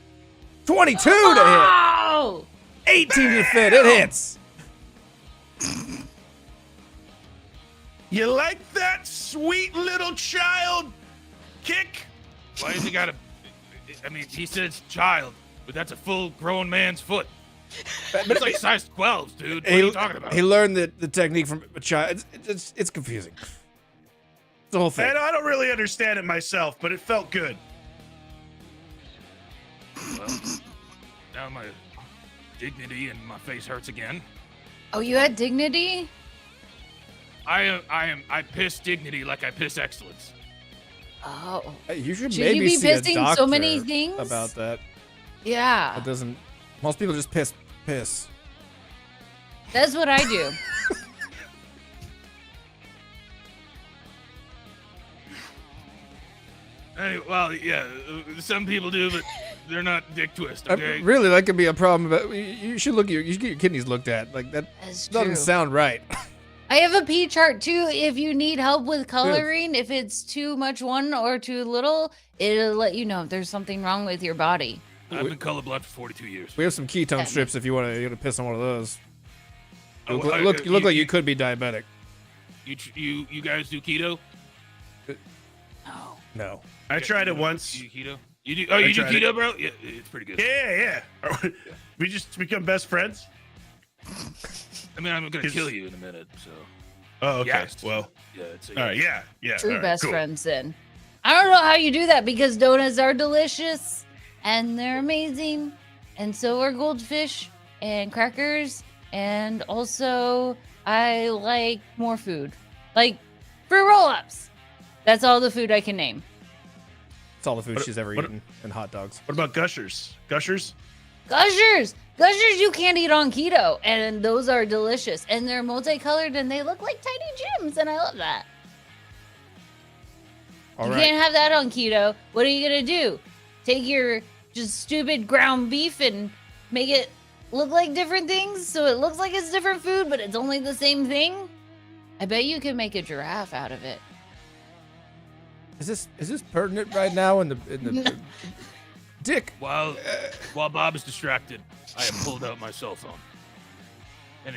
[SPEAKER 1] 22 to hit.
[SPEAKER 2] Oh!
[SPEAKER 1] 18 to fit. It hits.
[SPEAKER 4] You like that sweet little child kick?
[SPEAKER 3] Why has he got a... I mean, he says child, but that's a full grown man's foot. It's like size 12, dude. What are you talking about?
[SPEAKER 1] He learned the technique from a child. It's confusing. The whole thing.
[SPEAKER 4] And I don't really understand it myself, but it felt good.
[SPEAKER 3] Well, now my dignity and my face hurts again.
[SPEAKER 2] Oh, you had dignity?
[SPEAKER 3] I piss dignity like I piss excellence.
[SPEAKER 2] Oh.
[SPEAKER 1] Hey, you should
[SPEAKER 2] Should
[SPEAKER 1] maybe
[SPEAKER 2] you be
[SPEAKER 1] see a
[SPEAKER 2] pissing
[SPEAKER 1] doctor
[SPEAKER 2] so many things?
[SPEAKER 1] about that.
[SPEAKER 2] Yeah.
[SPEAKER 1] That doesn't. Most people just piss.
[SPEAKER 2] That's what I do.
[SPEAKER 3] Anyway, well, yeah, some people do, but they're not dick twist,
[SPEAKER 1] I-
[SPEAKER 3] okay?
[SPEAKER 1] really, that could be a problem. But you should you should get your kidneys looked at. Like that
[SPEAKER 2] That's
[SPEAKER 1] doesn't
[SPEAKER 2] true.
[SPEAKER 1] sound right.
[SPEAKER 2] I have a P chart too. If you need help with coloring, if it's too much one or too little, it'll let you know if there's something wrong with your body.
[SPEAKER 3] I've been colorblind for 42 years.
[SPEAKER 1] We have some ketone strips if you want to piss on one of those. You
[SPEAKER 3] Oh,
[SPEAKER 1] look like you could be diabetic.
[SPEAKER 3] You guys do keto?
[SPEAKER 2] Oh.
[SPEAKER 1] No.
[SPEAKER 4] I tried it once.
[SPEAKER 3] You do keto? You do? Oh, you do
[SPEAKER 4] tried it.
[SPEAKER 3] keto, bro? Yeah, it's pretty good.
[SPEAKER 4] Yeah. We just become best friends?
[SPEAKER 3] I mean, I'm gonna kill you in a minute, so
[SPEAKER 4] Oh, okay.
[SPEAKER 3] Yes.
[SPEAKER 4] Well,
[SPEAKER 3] yeah. It's
[SPEAKER 4] all right. Yeah.
[SPEAKER 2] True
[SPEAKER 4] all right,
[SPEAKER 2] best
[SPEAKER 4] cool.
[SPEAKER 2] friends then. I don't know how you do that because donuts are delicious and they're amazing. And so are goldfish and crackers. And also I like more food. Like fruit roll-ups. That's all the food I can name.
[SPEAKER 1] It's all the food she's ever
[SPEAKER 4] what-
[SPEAKER 1] eaten, and hot dogs.
[SPEAKER 4] What about Gushers? Gushers?
[SPEAKER 2] Gushers! Gushers you can't eat on keto. And those are delicious. And they're multicolored and they look like tiny gems. And I love that.
[SPEAKER 1] All
[SPEAKER 2] You
[SPEAKER 1] right.
[SPEAKER 2] can't have that on keto. What are you gonna do? Take your just stupid ground beef and make it look like different things so it looks like it's different food, but it's only the same thing? I bet you can make a giraffe out of it.
[SPEAKER 1] Is this pertinent right now in the Dick?
[SPEAKER 3] While Bob is distracted, I have pulled out my cell phone, and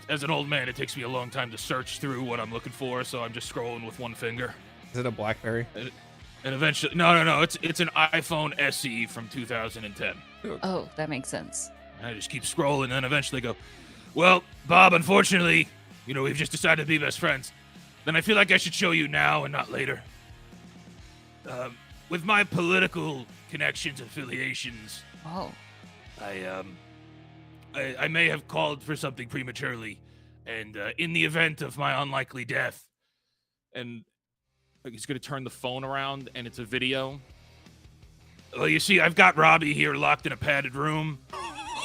[SPEAKER 3] as an old man, it takes me a long time to search through what I'm looking for, so I'm just scrolling with one finger.
[SPEAKER 1] Is it a BlackBerry?
[SPEAKER 3] And eventually, no, it's an iPhone SE from 2010.
[SPEAKER 2] Oh, that makes sense.
[SPEAKER 3] And I just keep scrolling, and then eventually go, well, Bob, unfortunately, we've just decided to be best friends. Then I feel like I should show you now and not later. With my political connections, affiliations.
[SPEAKER 2] Oh.
[SPEAKER 3] I may have called for something prematurely, and in the event of my unlikely death,
[SPEAKER 5] And he's gonna turn the phone around, and it's a video.
[SPEAKER 3] well, you see, I've got Robbie here locked in a padded room,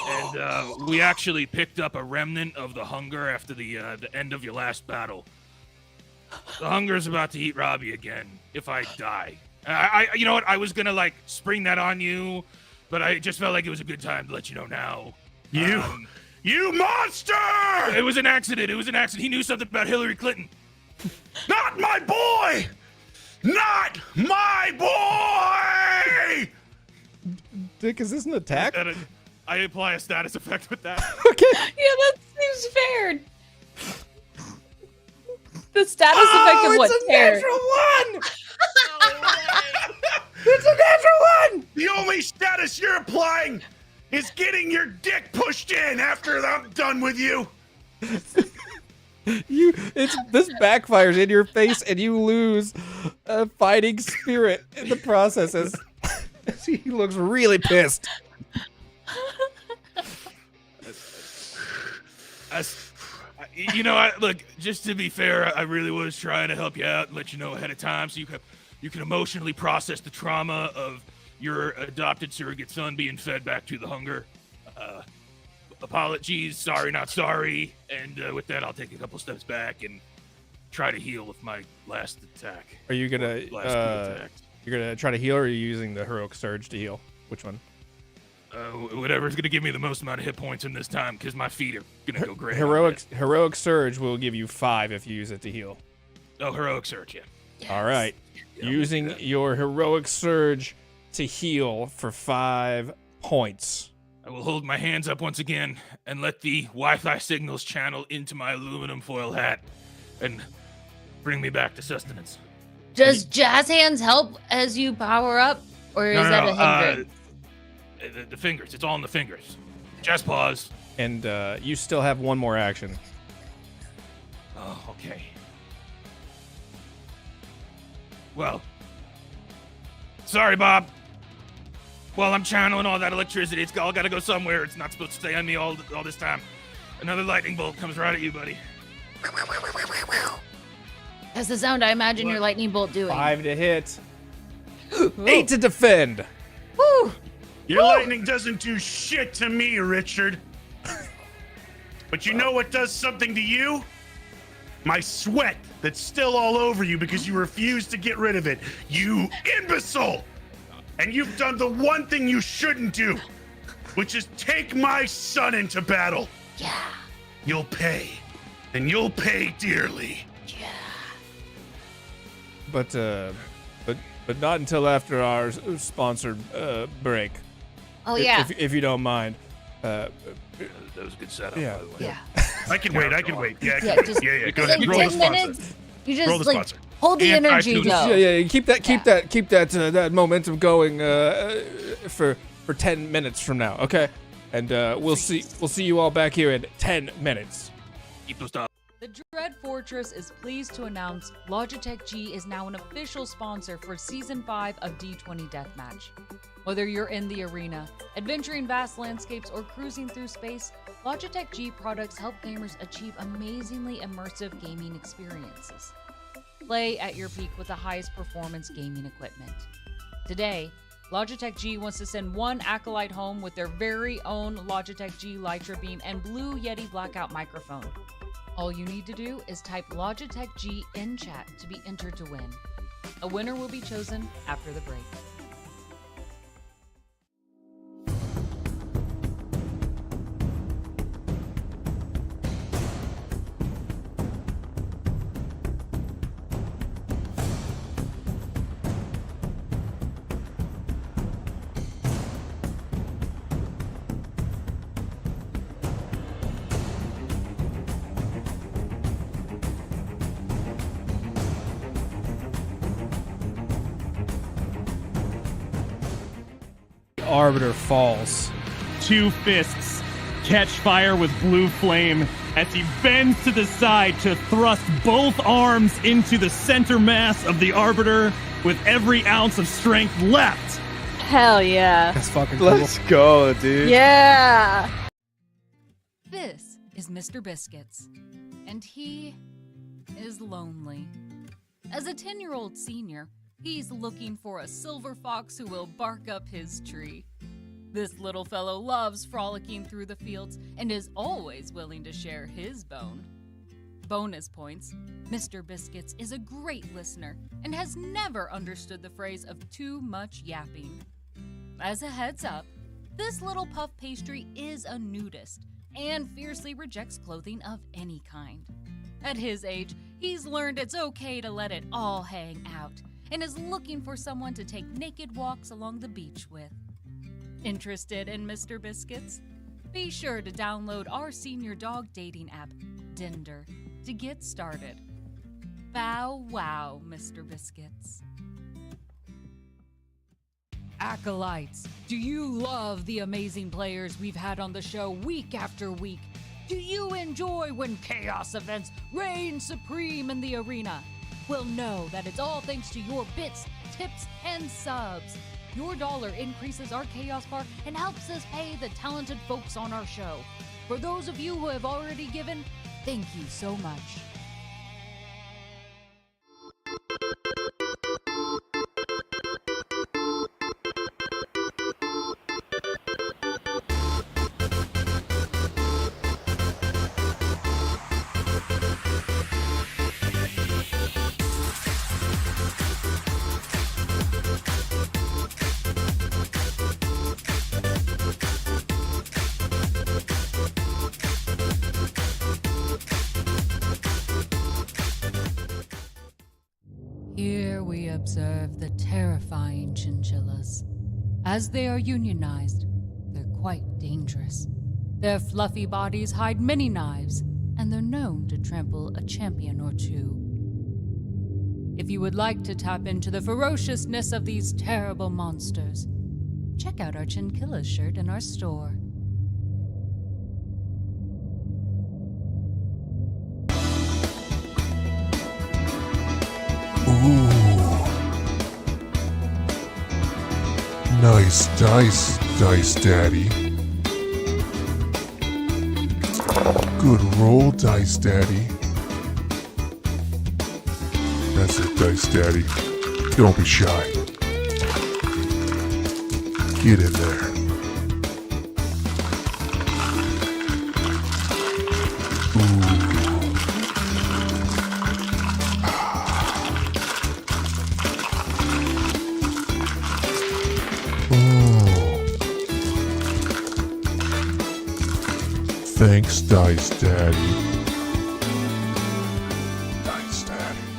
[SPEAKER 3] and we actually picked up a remnant of the hunger after the end of your last battle. The hunger is about to eat Robbie again if I die. You know what? I was gonna like spring that on you, but I just felt like it was a good time to let you know now.
[SPEAKER 4] You monster!
[SPEAKER 3] It was an accident. It was an accident. He knew something about Hillary Clinton.
[SPEAKER 4] Not my boy! Not my boy!
[SPEAKER 1] Dick, is this an attack?
[SPEAKER 5] I apply a status effect with that.
[SPEAKER 1] Okay.
[SPEAKER 2] Yeah, that seems fair. The status effect of what?
[SPEAKER 1] It's a natural one! It's a natural one!
[SPEAKER 4] The only status you're applying is getting your dick pushed in after I'm done with you.
[SPEAKER 1] This backfires in your face, and you lose a fighting spirit in the process. As he looks really pissed.
[SPEAKER 3] You know, look, just to be fair, I really was trying to help you out and let you know ahead of time so you can emotionally process the trauma of your adopted surrogate son being fed back to the hunger. Apologies, sorry, not sorry. And with that, I'll take a couple steps back and try to heal with my last attack.
[SPEAKER 1] Are you gonna
[SPEAKER 3] attack.
[SPEAKER 1] you're gonna try to heal, or are you using the heroic surge to heal? Which one?
[SPEAKER 3] Whatever's gonna give me the most amount of hit points in this time, because my feet are gonna go great.
[SPEAKER 1] Heroic surge will give you 5 if you use it to heal.
[SPEAKER 3] Oh, heroic surge, yeah.
[SPEAKER 2] Yes.
[SPEAKER 1] All right, using your heroic surge to heal for 5 points.
[SPEAKER 3] I will hold my hands up once again and let the Wi-Fi signals channel into my aluminum foil hat and bring me back to sustenance.
[SPEAKER 2] Does jazz hands help as you power up, or is that a hindrance?
[SPEAKER 3] The fingers. It's all in the fingers. Just pause.
[SPEAKER 1] And you still have one more action.
[SPEAKER 3] Oh, okay. Well, sorry, Bob. Well, I'm channeling all that electricity. It's all got to go somewhere. It's not supposed to stay on me all this time. Another lightning bolt comes right at you, buddy.
[SPEAKER 2] That's the sound I imagine your lightning bolt doing.
[SPEAKER 1] 5 to hit. 8 to defend.
[SPEAKER 2] Woo!
[SPEAKER 4] Your lightning doesn't do shit to me, Richard. But you know what does something to you? My sweat that's still all over you because you refuse to get rid of it. You imbecile! And you've done the one thing you shouldn't do, which is take my son into battle.
[SPEAKER 2] Yeah.
[SPEAKER 4] You'll pay, and you'll pay dearly.
[SPEAKER 2] Yeah.
[SPEAKER 1] But not until after our sponsored break.
[SPEAKER 2] Oh yeah.
[SPEAKER 1] If you don't mind.
[SPEAKER 3] That was a good setup,
[SPEAKER 1] Yeah.
[SPEAKER 3] by the way.
[SPEAKER 2] Yeah.
[SPEAKER 4] I can wait. Yeah,
[SPEAKER 2] Yeah, just-
[SPEAKER 4] yeah. Go
[SPEAKER 2] Because
[SPEAKER 4] ahead.
[SPEAKER 2] in
[SPEAKER 4] Roll the
[SPEAKER 2] 10
[SPEAKER 4] sponsor.
[SPEAKER 2] minutes, you
[SPEAKER 4] Roll the
[SPEAKER 2] just like
[SPEAKER 4] sponsor.
[SPEAKER 2] hold the
[SPEAKER 3] And
[SPEAKER 2] energy
[SPEAKER 3] iTunes.
[SPEAKER 2] though.
[SPEAKER 1] Yeah. Keep that momentum going for 10 minutes from now, okay? And we'll see you all back here in 10 minutes.
[SPEAKER 3] Keep those down.
[SPEAKER 2] The Dread Fortress is pleased to announce Logitech G is now an official sponsor for Season 5 of D20 Deathmatch. Whether you're in the arena, adventuring vast landscapes, or cruising through space, Logitech G products help gamers achieve amazingly immersive gaming experiences. Play at your peak with the highest performance gaming equipment. Today, Logitech G wants to send one acolyte home with their very own Logitech G Lytra Beam and Blue Yeti Blackout microphone. All you need to do is type Logitech G in chat to be entered to win. A winner will be chosen after the break.
[SPEAKER 1] Arbiter falls.
[SPEAKER 6] 2 fists catch fire with blue flame as he bends to the side to thrust both arms into the center mass of the Arbiter with every ounce of strength left.
[SPEAKER 7] Hell yeah.
[SPEAKER 1] That's fucking cool.
[SPEAKER 8] Let's go, dude.
[SPEAKER 7] Yeah.
[SPEAKER 2] This is Mr. Biscuits, and he is lonely. As a 10-year-old senior, he's looking for a silver fox who will bark up his tree. This little fellow loves frolicking through the fields and is always willing to share his bone. Bonus points, Mr. Biscuits is a great listener and has never understood the phrase of too much yapping. As a heads up, this little puff pastry is a nudist and fiercely rejects clothing of any kind. At his age, he's learned it's okay to let it all hang out and is looking for someone to take naked walks along the beach with. Interested in Mr. Biscuits? Be sure to download our senior dog dating app, Dinder, to get started. Bow wow, Mr. Biscuits. Acolytes, do you love the amazing players we've had on the show week after week? Do you enjoy when chaos events reign supreme in the arena? Well, know that it's all thanks to your bits, tips, and subs. Your dollar increases our chaos bar and helps us pay the talented folks on our show. For those of you who have already given, thank you so much. Here we observe the terrifying chinchillas. As they are unionized, they're quite dangerous. Their fluffy bodies hide many knives, and they're known to trample a champion or two. If you would like to tap into the ferociousness of these terrible monsters, check out our chinchilla shirt in our store.
[SPEAKER 9] Nice dice, Dice Daddy. Good roll, Dice Daddy. That's it, Dice Daddy. Don't be shy. Get in there. Ooh. Thanks, Dice Daddy. Dice Daddy.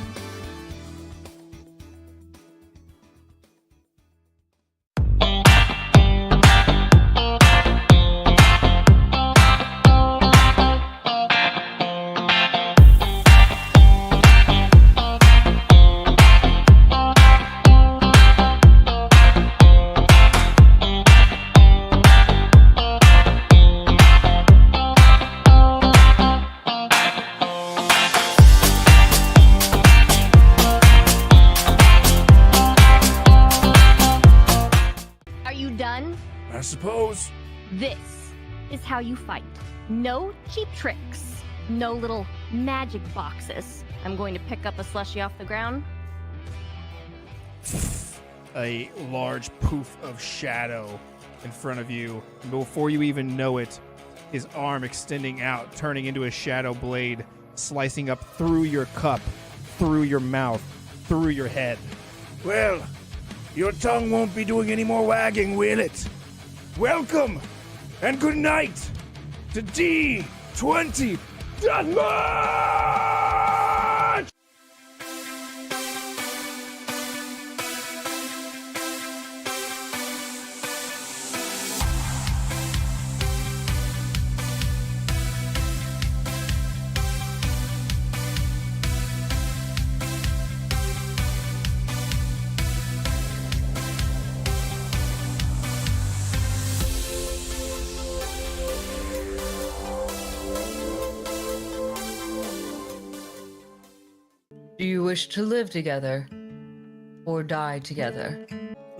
[SPEAKER 1] I suppose.
[SPEAKER 7] This is how you fight. No cheap tricks. No little magic boxes. I'm going to pick up a slushie off the ground.
[SPEAKER 1] A large poof of shadow in front of you. And before you even know it, his arm extending out, turning into a shadow blade, slicing up through your cup, through your mouth, through your head. Well, your tongue won't be doing any more wagging, will it? Welcome and good night to D20 Deathmatch!
[SPEAKER 2] Do you wish to live together or die together?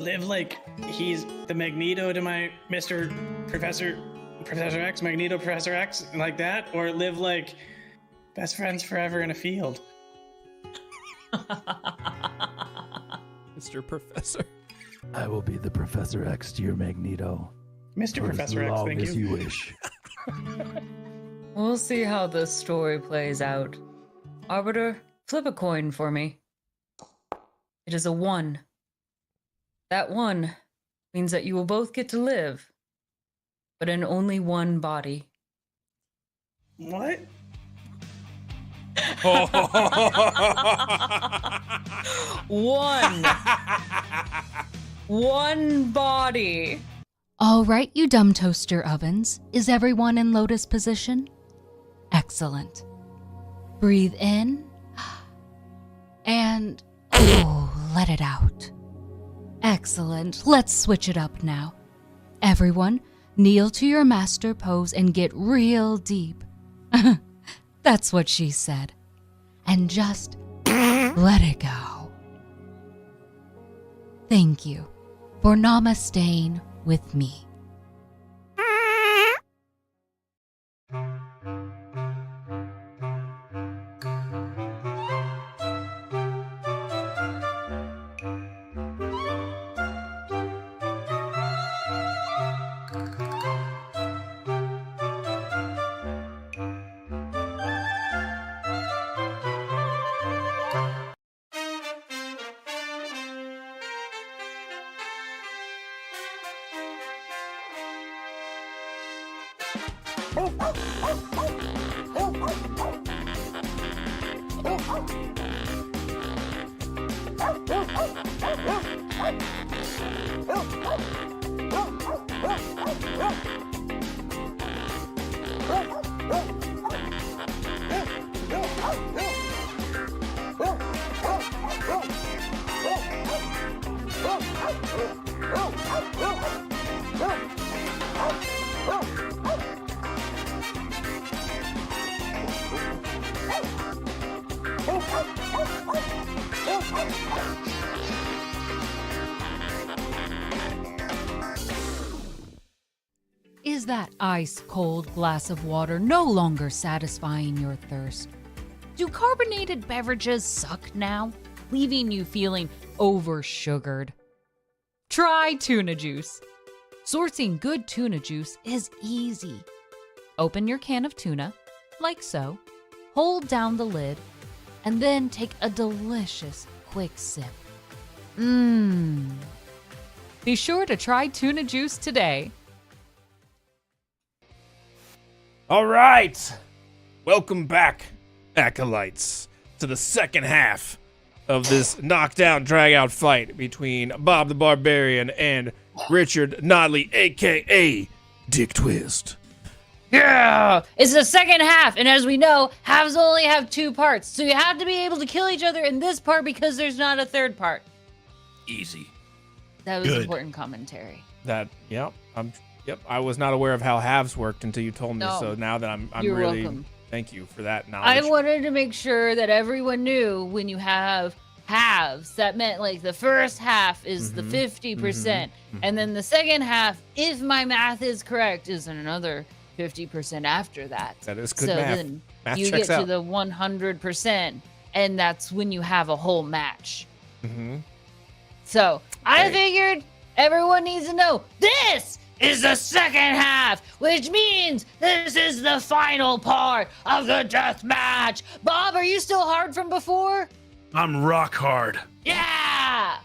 [SPEAKER 8] live like he's the Magneto to my Mr. Professor X, Magneto Professor X, like that, or live like best friends forever in a field?
[SPEAKER 1] Mr. Professor.
[SPEAKER 10] I will be the Professor X to your Magneto.
[SPEAKER 8] Mr. Professor X, thank
[SPEAKER 10] as
[SPEAKER 8] you.
[SPEAKER 10] you wish.
[SPEAKER 2] We'll see how this story plays out. Arbiter, flip a coin for me. It is a 1. That 1 means that you will both get to live, but in only one body.
[SPEAKER 8] What?
[SPEAKER 2] One body.
[SPEAKER 11] All right, you dumb toaster ovens. Is everyone in lotus position? Excellent. Breathe in and let it out. Excellent. Let's switch it up now. Everyone, kneel to your master pose and get real deep. That's what she said. And just let it go. Thank you for namasteing with me. Is that ice-cold glass of water no longer satisfying your thirst? Do carbonated beverages suck now, leaving you feeling over-sugared? Try tuna juice. Sourcing good tuna juice is easy. Open your can of tuna, like so, hold down the lid, and then take a delicious quick sip. Be sure to try tuna juice today.
[SPEAKER 1] All right. Welcome back, Acolytes, to the second half of this knockdown, drag-out fight between Bob the Barbarian and Richard Knottley, a.k.a. Dick Twist.
[SPEAKER 2] Yeah! It's the second half, and as we know, halves only have 2 parts, so you have to be able to kill each other in this part because there's not a third part.
[SPEAKER 3] Easy.
[SPEAKER 2] That was
[SPEAKER 4] Good.
[SPEAKER 2] important commentary.
[SPEAKER 1] Yep, I was not aware of how halves worked until you told me,
[SPEAKER 2] No.
[SPEAKER 1] so now that I'm
[SPEAKER 2] You're
[SPEAKER 1] really...
[SPEAKER 2] welcome.
[SPEAKER 1] Thank you for that knowledge.
[SPEAKER 2] I wanted to make sure that everyone knew when you have halves, that meant like the first half is the 50%, and then the second half, if my math is correct, is another 50% after that.
[SPEAKER 1] That is good
[SPEAKER 2] so
[SPEAKER 1] math.
[SPEAKER 2] Then
[SPEAKER 1] Math
[SPEAKER 2] you
[SPEAKER 1] checks
[SPEAKER 2] get
[SPEAKER 1] out.
[SPEAKER 2] to the 100%, and that's when you have a whole match. So I figured everyone needs to know this is the second half, which means this is the final part of the death match. Bob, are you still hard from before?
[SPEAKER 4] I'm rock hard.
[SPEAKER 2] Yeah!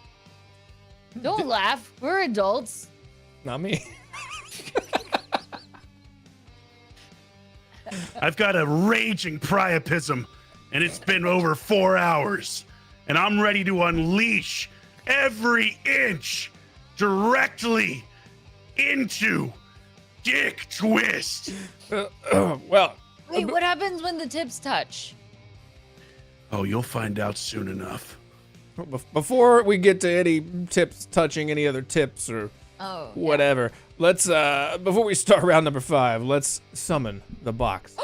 [SPEAKER 2] Don't laugh. We're adults.
[SPEAKER 1] Not me.
[SPEAKER 4] I've got a raging priapism, and it's been over 4 hours, and I'm ready to unleash every inch directly into Dick Twist.
[SPEAKER 1] Well,
[SPEAKER 2] Wait, what happens when the tips touch?
[SPEAKER 4] Oh, you'll find out soon enough.
[SPEAKER 1] before we get to any tips touching any other tips or whatever, let's before we start round number 5, let's summon the box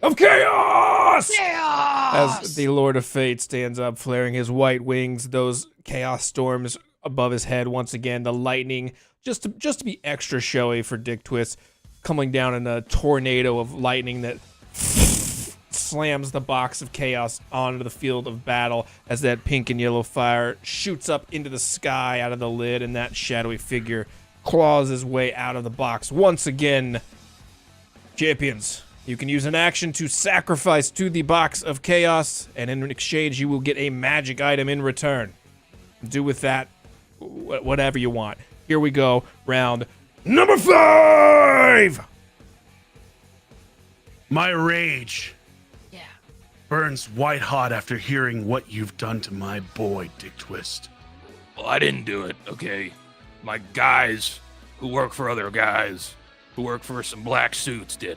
[SPEAKER 1] of chaos!
[SPEAKER 2] Chaos!
[SPEAKER 1] As the Lord of Fate stands up, flaring his white wings, those chaos storms above his head once again. The lightning, just to be extra showy for Dick Twist, coming down in a tornado of lightning that slams the box of chaos onto the field of battle as that pink and yellow fire shoots up into the sky out of the lid, and that shadowy figure claws his way out of the box once again. Champions, you can use an action to sacrifice to the box of chaos, and in exchange you will get a magic item in return. Do with that whatever you want. Here we go, round number 5!
[SPEAKER 4] My rage burns white hot after hearing what you've done to my boy, Dick Twist.
[SPEAKER 3] Well, I didn't do it, okay? My guys who work for other guys who work for some black suits did.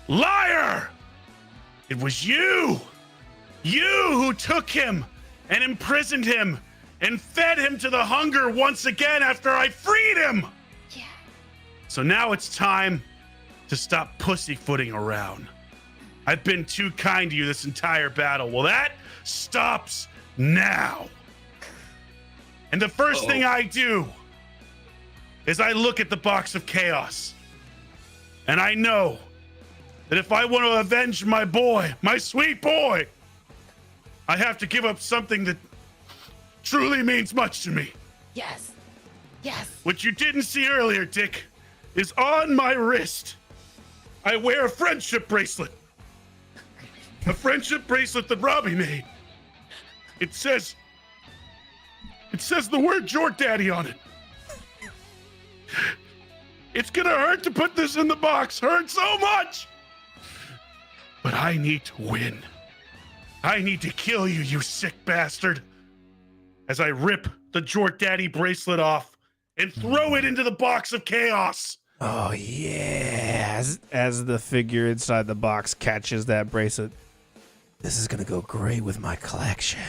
[SPEAKER 4] Liar! It was you! You who took him and imprisoned him and fed him to the hunger once again after I freed him!
[SPEAKER 2] Yeah.
[SPEAKER 4] So now it's time to stop pussyfooting around. I've been too kind to you this entire battle. Well, that stops now. And the first thing I do is I look at the box of chaos. And I know that if I want to avenge my boy, my sweet boy, I have to give up something that truly means much to me.
[SPEAKER 2] Yes. Yes.
[SPEAKER 4] What you didn't see earlier, Dick, is on my wrist. I wear a friendship bracelet. A friendship bracelet that Robbie made. It says the word Jort Daddy on it. It's gonna hurt to put this in the box. Hurt so much. But I need to win. I need to kill you, you sick bastard. As I rip the Jort Daddy bracelet off and throw it into the box of chaos.
[SPEAKER 1] Oh, yeah. As the figure inside the box catches that bracelet. This is going to go great with my collection.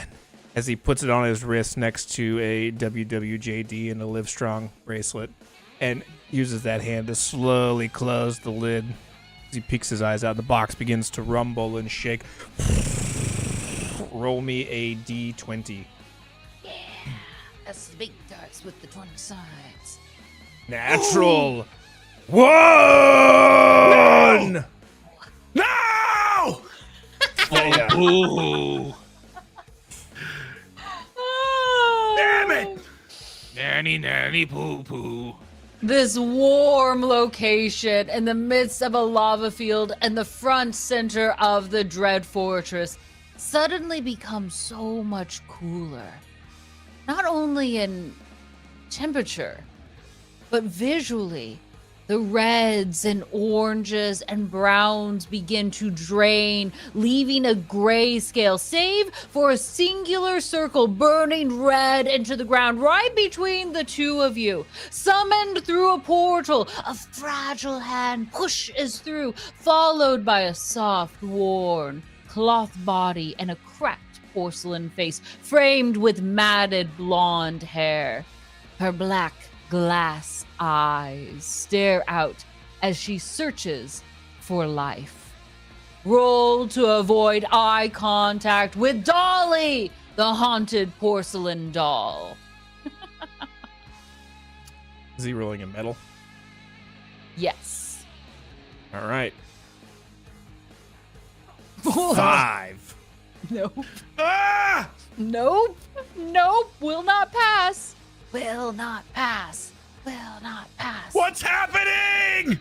[SPEAKER 1] As he puts it on his wrist next to a WWJD and a Livestrong bracelet, and uses that hand to slowly close the lid. As he peeks his eyes out, the box begins to rumble and shake. Roll me a D20.
[SPEAKER 11] Yeah, that's the big dice with the 20 sides.
[SPEAKER 1] Natural. Ooh. 1!
[SPEAKER 4] No!
[SPEAKER 1] Yeah.
[SPEAKER 3] Ooh.
[SPEAKER 4] Damn it!
[SPEAKER 3] Nanny, poo.
[SPEAKER 2] This warm location in the midst of a lava field and the front center of the Dread Fortress suddenly becomes so much cooler. Not only in temperature, but visually. The reds and oranges and browns begin to drain, leaving a grayscale, save for a singular circle burning red into the ground right between the two of you. Summoned through a portal, a fragile hand pushes through, followed by a soft, worn cloth body and a cracked porcelain face framed with matted blonde hair. Her black glass eyes stare out as she searches for life. Roll to avoid eye contact with Dolly, the haunted porcelain doll.
[SPEAKER 1] Is he rolling a medal?
[SPEAKER 2] Yes.
[SPEAKER 1] All right. 5.
[SPEAKER 2] Nope.
[SPEAKER 4] Ah!
[SPEAKER 2] Nope. Will not pass. Will not pass. Will not pass.
[SPEAKER 4] What's happening?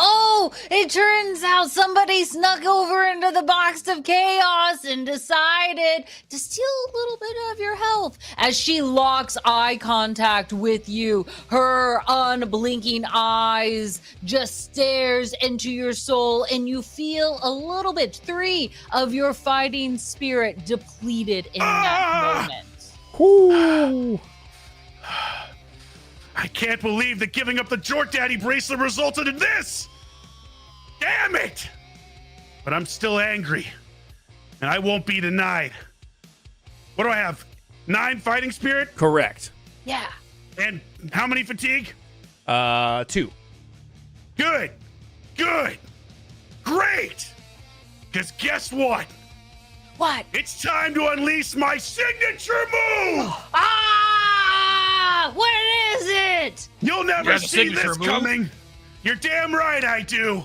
[SPEAKER 2] Oh, it turns out somebody snuck over into the box of chaos and decided to steal a little bit of your health. As she locks eye contact with you, her unblinking eyes just stares into your soul, and you feel a little bit 3 of your fighting spirit depleted in that moment.
[SPEAKER 1] Ooh.
[SPEAKER 4] I can't believe that giving up the Jort Daddy bracelet resulted in this! Damn it! But I'm still angry, and I won't be denied. What do I have? 9 fighting spirit?
[SPEAKER 1] Correct.
[SPEAKER 2] Yeah.
[SPEAKER 4] And how many fatigue?
[SPEAKER 1] 2.
[SPEAKER 4] Good. Great! Because guess what?
[SPEAKER 2] What?
[SPEAKER 4] It's time to unleash my signature move!
[SPEAKER 2] Ah! What is it?
[SPEAKER 4] You'll never
[SPEAKER 3] has a
[SPEAKER 4] see
[SPEAKER 3] signature
[SPEAKER 4] this
[SPEAKER 3] move?
[SPEAKER 4] coming. You're damn right I do.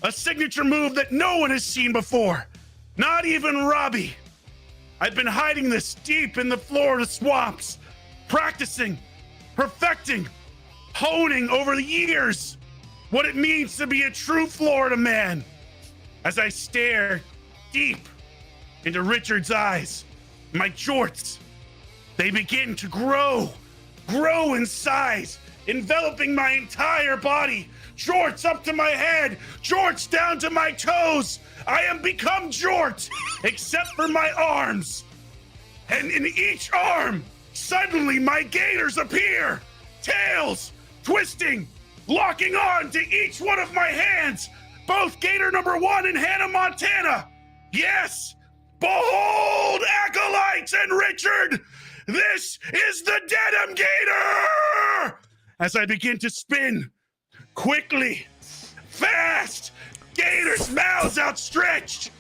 [SPEAKER 4] A signature move that no one has seen before. Not even Robbie. I've been hiding this deep in the Florida swamps, practicing, perfecting, honing over the years what it means to be a true Florida man. As I stare deep into Richard's eyes, my jorts, they begin to grow in size, enveloping my entire body. Jorts up to my head, jorts down to my toes. I am become Jort, except for my arms. And in each arm, suddenly my gators appear. Tails, twisting, locking on to each one of my hands. Both gator number 1 and Hannah Montana. Yes, behold, acolytes and Richard. This is the Denim Gator. As I begin to spin, quickly, fast, gators' mouths outstretched,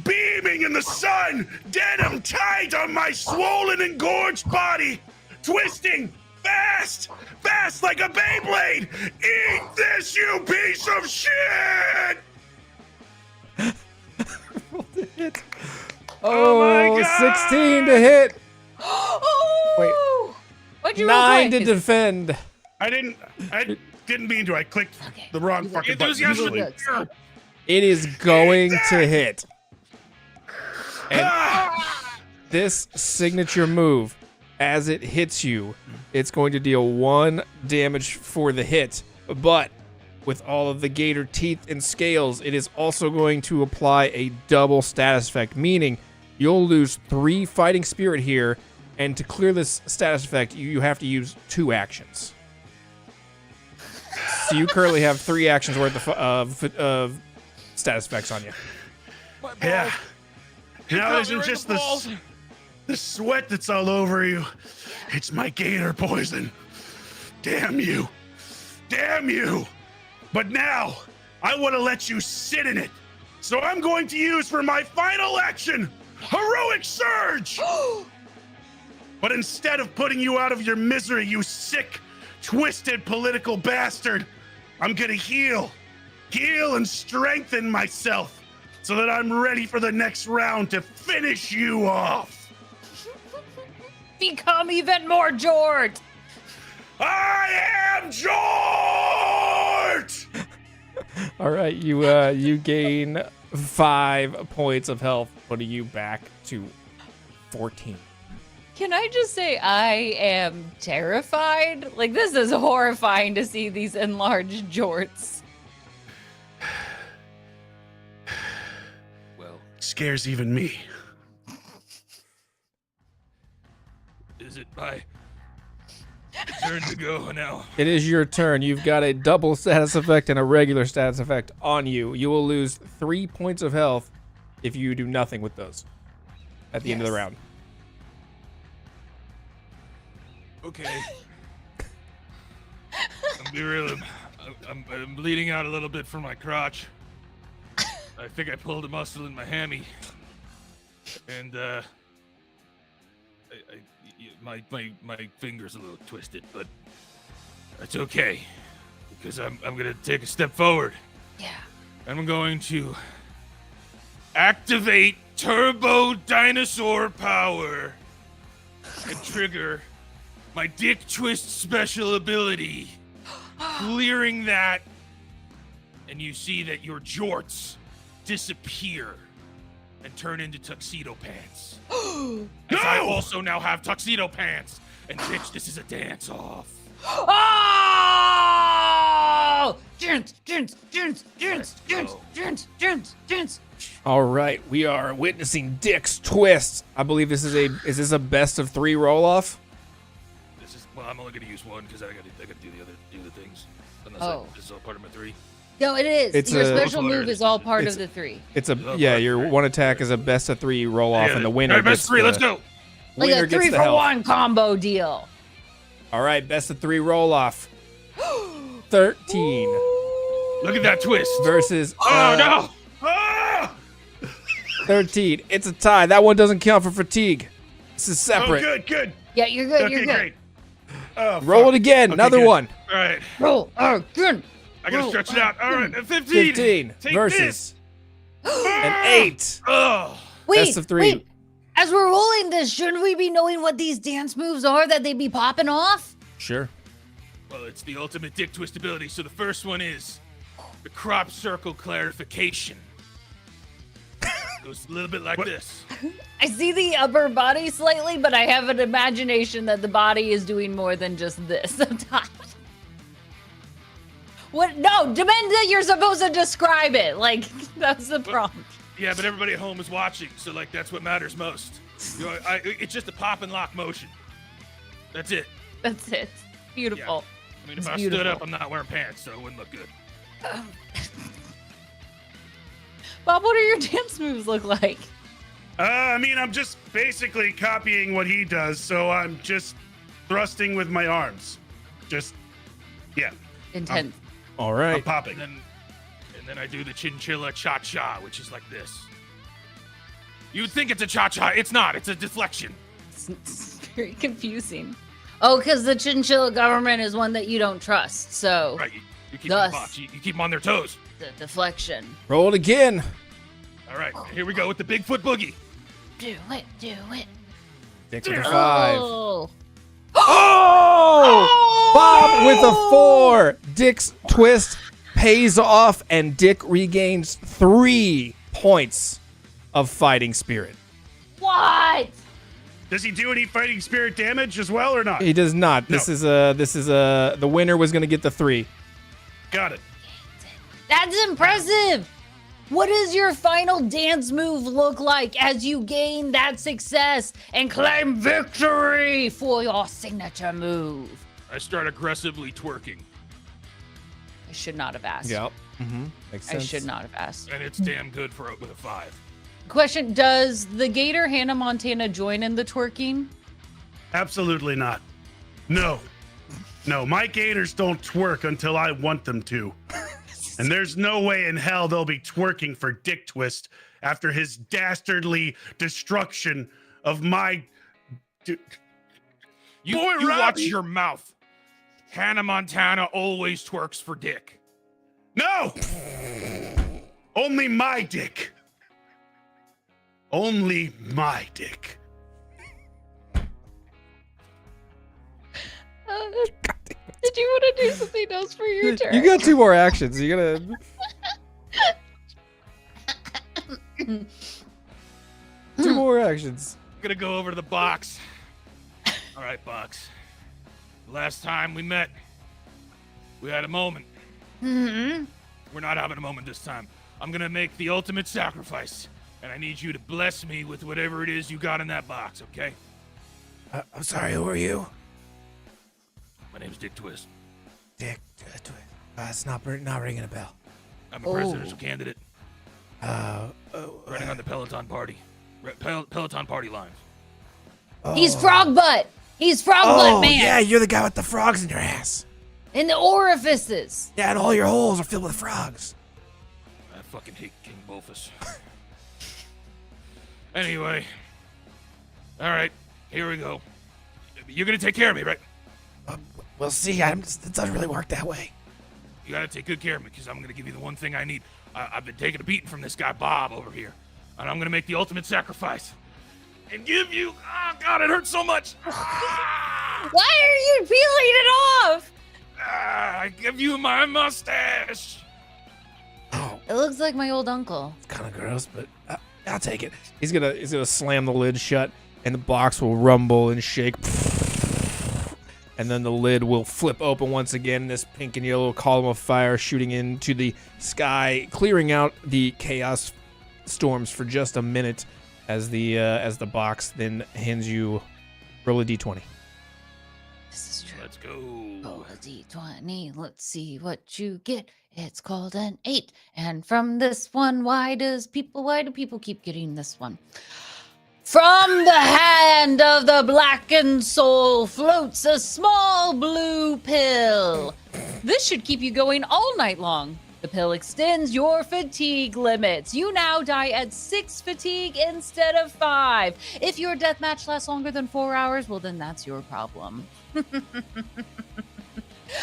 [SPEAKER 4] beaming in the sun, denim tight on my swollen and gorged body, twisting, fast like a Beyblade. Eat this, you piece of shit!
[SPEAKER 1] Oh,
[SPEAKER 4] my God!
[SPEAKER 1] 16 to hit. Wait.
[SPEAKER 2] What'd you roll
[SPEAKER 1] 9 to
[SPEAKER 2] quick?
[SPEAKER 1] defend.
[SPEAKER 4] I didn't mean to. I clicked the wrong fucking button.
[SPEAKER 3] Enthusiasm.
[SPEAKER 1] It is going to hit. And this signature move, as it hits you, it's going to deal 1 damage for the hit. But with all of the gator teeth and scales, it is also going to apply a double status effect, meaning you'll lose 3 fighting spirit here. And to clear this status effect, you have to use 2 actions. So you currently have 3 actions worth of status effects on you.
[SPEAKER 4] Yeah. Now
[SPEAKER 3] caught
[SPEAKER 4] isn't
[SPEAKER 3] me right
[SPEAKER 4] just
[SPEAKER 3] in the balls.
[SPEAKER 4] the sweat that's all over you. It's my gator poison. Damn you. Damn you. But now, I want to let you sit in it. So I'm going to use for my final action, Heroic Surge! But instead of putting you out of your misery, you sick, twisted political bastard, I'm gonna heal and strengthen myself so that I'm ready for the next round to finish you off.
[SPEAKER 2] Become even more Jort.
[SPEAKER 4] I am Jort!
[SPEAKER 1] All right, you gain 5 points of health, putting you back to 14.
[SPEAKER 2] Can I just say I am terrified? Like, this is horrifying to see these enlarged jorts.
[SPEAKER 3] Well,
[SPEAKER 4] Scares even me.
[SPEAKER 3] is it my turn to go now?
[SPEAKER 1] It is your turn. You've got a double status effect and a regular status effect on you. You will lose 3 points of health if you do nothing with those at the end of the round.
[SPEAKER 3] Okay. I'll be real. I'm bleeding out a little bit from my crotch. I think I pulled a muscle in my hammy, and my finger's a little twisted, but that's okay because I'm gonna take a step forward.
[SPEAKER 2] Yeah.
[SPEAKER 3] I'm going to activate Turbo Dinosaur Power and trigger my Dick Twist special ability, clearing that, and you see that your jorts disappear and turn into tuxedo pants. As I also now have tuxedo pants, and bitch, this is a dance-off.
[SPEAKER 2] Oh! Jorts.
[SPEAKER 1] All right, we are witnessing Dick's twist. I believe this is a best of 3 roll off.
[SPEAKER 3] Well, I'm only gonna use 1 because I gotta do the things. Unless this is all part of my 3.
[SPEAKER 2] No, it is.
[SPEAKER 1] It's
[SPEAKER 2] Your
[SPEAKER 1] a-
[SPEAKER 2] special move is all part of the 3.
[SPEAKER 1] It's your 1 attack is a best of 3 roll off, and the winner
[SPEAKER 3] All right, best
[SPEAKER 1] gets
[SPEAKER 3] of 3.
[SPEAKER 1] the-
[SPEAKER 3] Let's go.
[SPEAKER 2] Like
[SPEAKER 1] winner
[SPEAKER 2] a
[SPEAKER 1] gets
[SPEAKER 2] 3
[SPEAKER 1] the
[SPEAKER 2] for
[SPEAKER 1] health.
[SPEAKER 2] 1 combo deal.
[SPEAKER 1] All right, best of 3 roll off. 13
[SPEAKER 3] Look at that twist.
[SPEAKER 1] versus
[SPEAKER 3] Oh no!
[SPEAKER 4] Ah!
[SPEAKER 1] 13. It's a tie. That one doesn't count for fatigue. This is separate.
[SPEAKER 4] Oh, good.
[SPEAKER 2] Yeah, you're good.
[SPEAKER 4] Okay,
[SPEAKER 2] You're good.
[SPEAKER 4] great. Oh,
[SPEAKER 1] Roll
[SPEAKER 4] fuck.
[SPEAKER 1] it again.
[SPEAKER 4] Okay,
[SPEAKER 1] Another
[SPEAKER 4] good.
[SPEAKER 1] one.
[SPEAKER 3] All right.
[SPEAKER 2] Roll again.
[SPEAKER 3] I gotta stretch it out. All right, 15.
[SPEAKER 1] 15
[SPEAKER 3] Take
[SPEAKER 1] versus
[SPEAKER 3] this.
[SPEAKER 1] an 8.
[SPEAKER 3] Oh.
[SPEAKER 2] Wait,
[SPEAKER 1] Best of 3.
[SPEAKER 2] wait. As we're rolling this, shouldn't we be knowing what these dance moves are that they be popping off?
[SPEAKER 1] Sure.
[SPEAKER 3] Well, it's the ultimate dick twist ability. So the first one is the crop circle clarification. Goes a little bit like this.
[SPEAKER 2] I see the upper body slightly, but I have an imagination that the body is doing more than just this sometimes. What? No, demand that you're supposed to describe it. Like, that's the prompt.
[SPEAKER 3] Yeah, but everybody at home is watching, so like that's what matters most. You know, it's just a pop and lock motion. That's it.
[SPEAKER 2] That's it. Beautiful.
[SPEAKER 3] I mean,
[SPEAKER 2] It's
[SPEAKER 3] if I
[SPEAKER 2] beautiful.
[SPEAKER 3] stood up, I'm not wearing pants, so it wouldn't look good.
[SPEAKER 2] Bob, what do your dance moves look like?
[SPEAKER 4] I mean, I'm just basically copying what he does, so I'm just thrusting with my arms. Just, yeah.
[SPEAKER 2] Intense.
[SPEAKER 1] All
[SPEAKER 4] I'm
[SPEAKER 1] right.
[SPEAKER 4] popping.
[SPEAKER 3] And then I do the chinchilla cha-cha, which is like this. You'd think it's a cha-cha. It's not. It's a deflection.
[SPEAKER 2] It's very confusing. Oh, because the chinchilla government is one that you don't trust, so
[SPEAKER 3] Right, you keep them
[SPEAKER 2] Thus.
[SPEAKER 3] box. You keep them on their toes.
[SPEAKER 2] the deflection.
[SPEAKER 1] Roll it again.
[SPEAKER 3] All right, here we go with the Bigfoot Boogie.
[SPEAKER 2] Do it.
[SPEAKER 1] Dick with a 5.
[SPEAKER 2] Oh.
[SPEAKER 1] Oh! Bob with a 4. Dick's twist pays off, and Dick regains 3 points of fighting spirit.
[SPEAKER 2] What?
[SPEAKER 4] Does he do any fighting spirit damage as well or not?
[SPEAKER 1] He does not.
[SPEAKER 4] No.
[SPEAKER 1] This is the winner was going to get the 3.
[SPEAKER 4] Got it.
[SPEAKER 2] That's impressive. What does your final dance move look like as you gain that success and claim victory for your signature move?
[SPEAKER 3] I start aggressively twerking,
[SPEAKER 2] I should not have asked.
[SPEAKER 1] Yep. Makes
[SPEAKER 2] I
[SPEAKER 1] sense.
[SPEAKER 2] should not have asked.
[SPEAKER 3] and it's damn good for with a 5.
[SPEAKER 2] Question, does the Gator Hannah Montana join in the twerking?
[SPEAKER 4] Absolutely not. No, my gators don't twerk until I want them to. And there's no way in hell they'll be twerking for Dick Twist after his dastardly destruction of my...
[SPEAKER 3] You
[SPEAKER 4] Boy,
[SPEAKER 3] watch
[SPEAKER 4] Robbie.
[SPEAKER 3] your mouth. Hannah Montana always twerks for Dick.
[SPEAKER 4] No! Only my dick. Only my dick.
[SPEAKER 2] Did you want to do something else for your turn?
[SPEAKER 1] You got 2 more actions. You gotta. 2 more actions.
[SPEAKER 3] I'm gonna go over to the box. All right, box. Last time we met, we had a moment.
[SPEAKER 2] Mm-hmm.
[SPEAKER 3] We're not having a moment this time. I'm gonna make the ultimate sacrifice, and I need you to bless me with whatever it is you got in that box, okay?
[SPEAKER 1] I'm sorry. Who are you?
[SPEAKER 3] My name's Dick Twist.
[SPEAKER 1] Dick. It's not ringing a bell.
[SPEAKER 3] I'm a presidential candidate. Running on the Peloton party. Peloton party lines.
[SPEAKER 2] He's frog butt. He's frog butt, man.
[SPEAKER 1] Yeah, you're the guy with the frogs in your ass.
[SPEAKER 2] In the orifices.
[SPEAKER 1] Yeah, and all your holes are filled with frogs.
[SPEAKER 3] I fucking hate King Bolfus. Anyway. All right, here we go. You're gonna take care of me, right?
[SPEAKER 1] We'll see. It doesn't really work that way.
[SPEAKER 3] You gotta take good care of me, because I'm gonna give you the one thing I need. I've been taking a beating from this guy Bob over here, and I'm gonna make the ultimate sacrifice and give you. Oh God, it hurts so much.
[SPEAKER 2] Why are you peeling it off?
[SPEAKER 3] I give you my mustache.
[SPEAKER 2] It looks like my old uncle.
[SPEAKER 1] It's kind of gross, but I'll take it. He's gonna slam the lid shut, and the box will rumble and shake. And then the lid will flip open once again. This pink and yellow column of fire shooting into the sky, clearing out the chaos storms for just a minute as the box then hands you roll a d20.
[SPEAKER 2] This is true.
[SPEAKER 3] Let's go.
[SPEAKER 2] Roll a d20. Let's see what you get. It's called an 8. And from this one, why do people keep getting this one? From the hand of the blackened soul floats a small blue pill. This should keep you going all night long. The pill extends your fatigue limits. You now die at 6 fatigue instead of 5. If your deathmatch lasts longer than 4 hours, well, then that's your problem.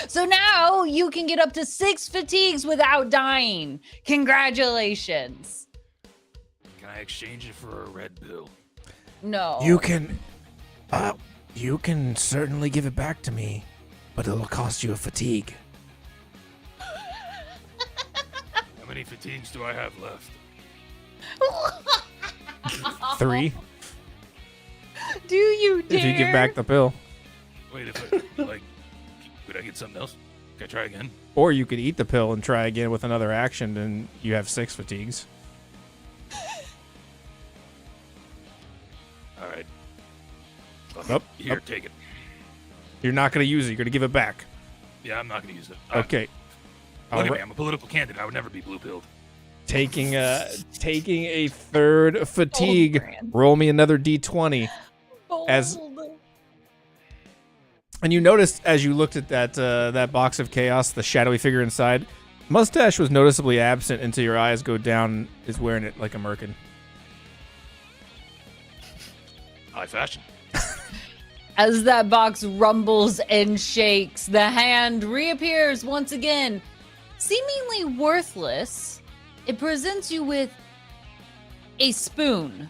[SPEAKER 2] So now you can get up to 6 fatigues without dying. Congratulations.
[SPEAKER 3] Can I exchange it for a red pill?
[SPEAKER 2] No.
[SPEAKER 1] You can certainly give it back to me, but it'll cost you a fatigue.
[SPEAKER 3] How many fatigues do I have left?
[SPEAKER 1] 3.
[SPEAKER 2] Do you dare?
[SPEAKER 1] If you give back the pill.
[SPEAKER 3] Wait, could I get something else? Can I try again?
[SPEAKER 1] Or you could eat the pill and try again with another action, and you have 6 fatigues.
[SPEAKER 3] All right.
[SPEAKER 1] Nope.
[SPEAKER 3] Here, take it.
[SPEAKER 1] You're not going to use it. You're going to give it back.
[SPEAKER 3] Yeah, I'm not going to use it.
[SPEAKER 1] Okay.
[SPEAKER 3] Look at me. I'm a political candidate. I would never be blue-pilled.
[SPEAKER 1] Taking a third fatigue. Roll me another D20. And you noticed as you looked at that box of chaos, the shadowy figure inside, mustache was noticeably absent until your eyes go down. Is wearing it like a merkin.
[SPEAKER 3] High fashion.
[SPEAKER 2] As that box rumbles and shakes, the hand reappears once again. Seemingly worthless, it presents you with a spoon.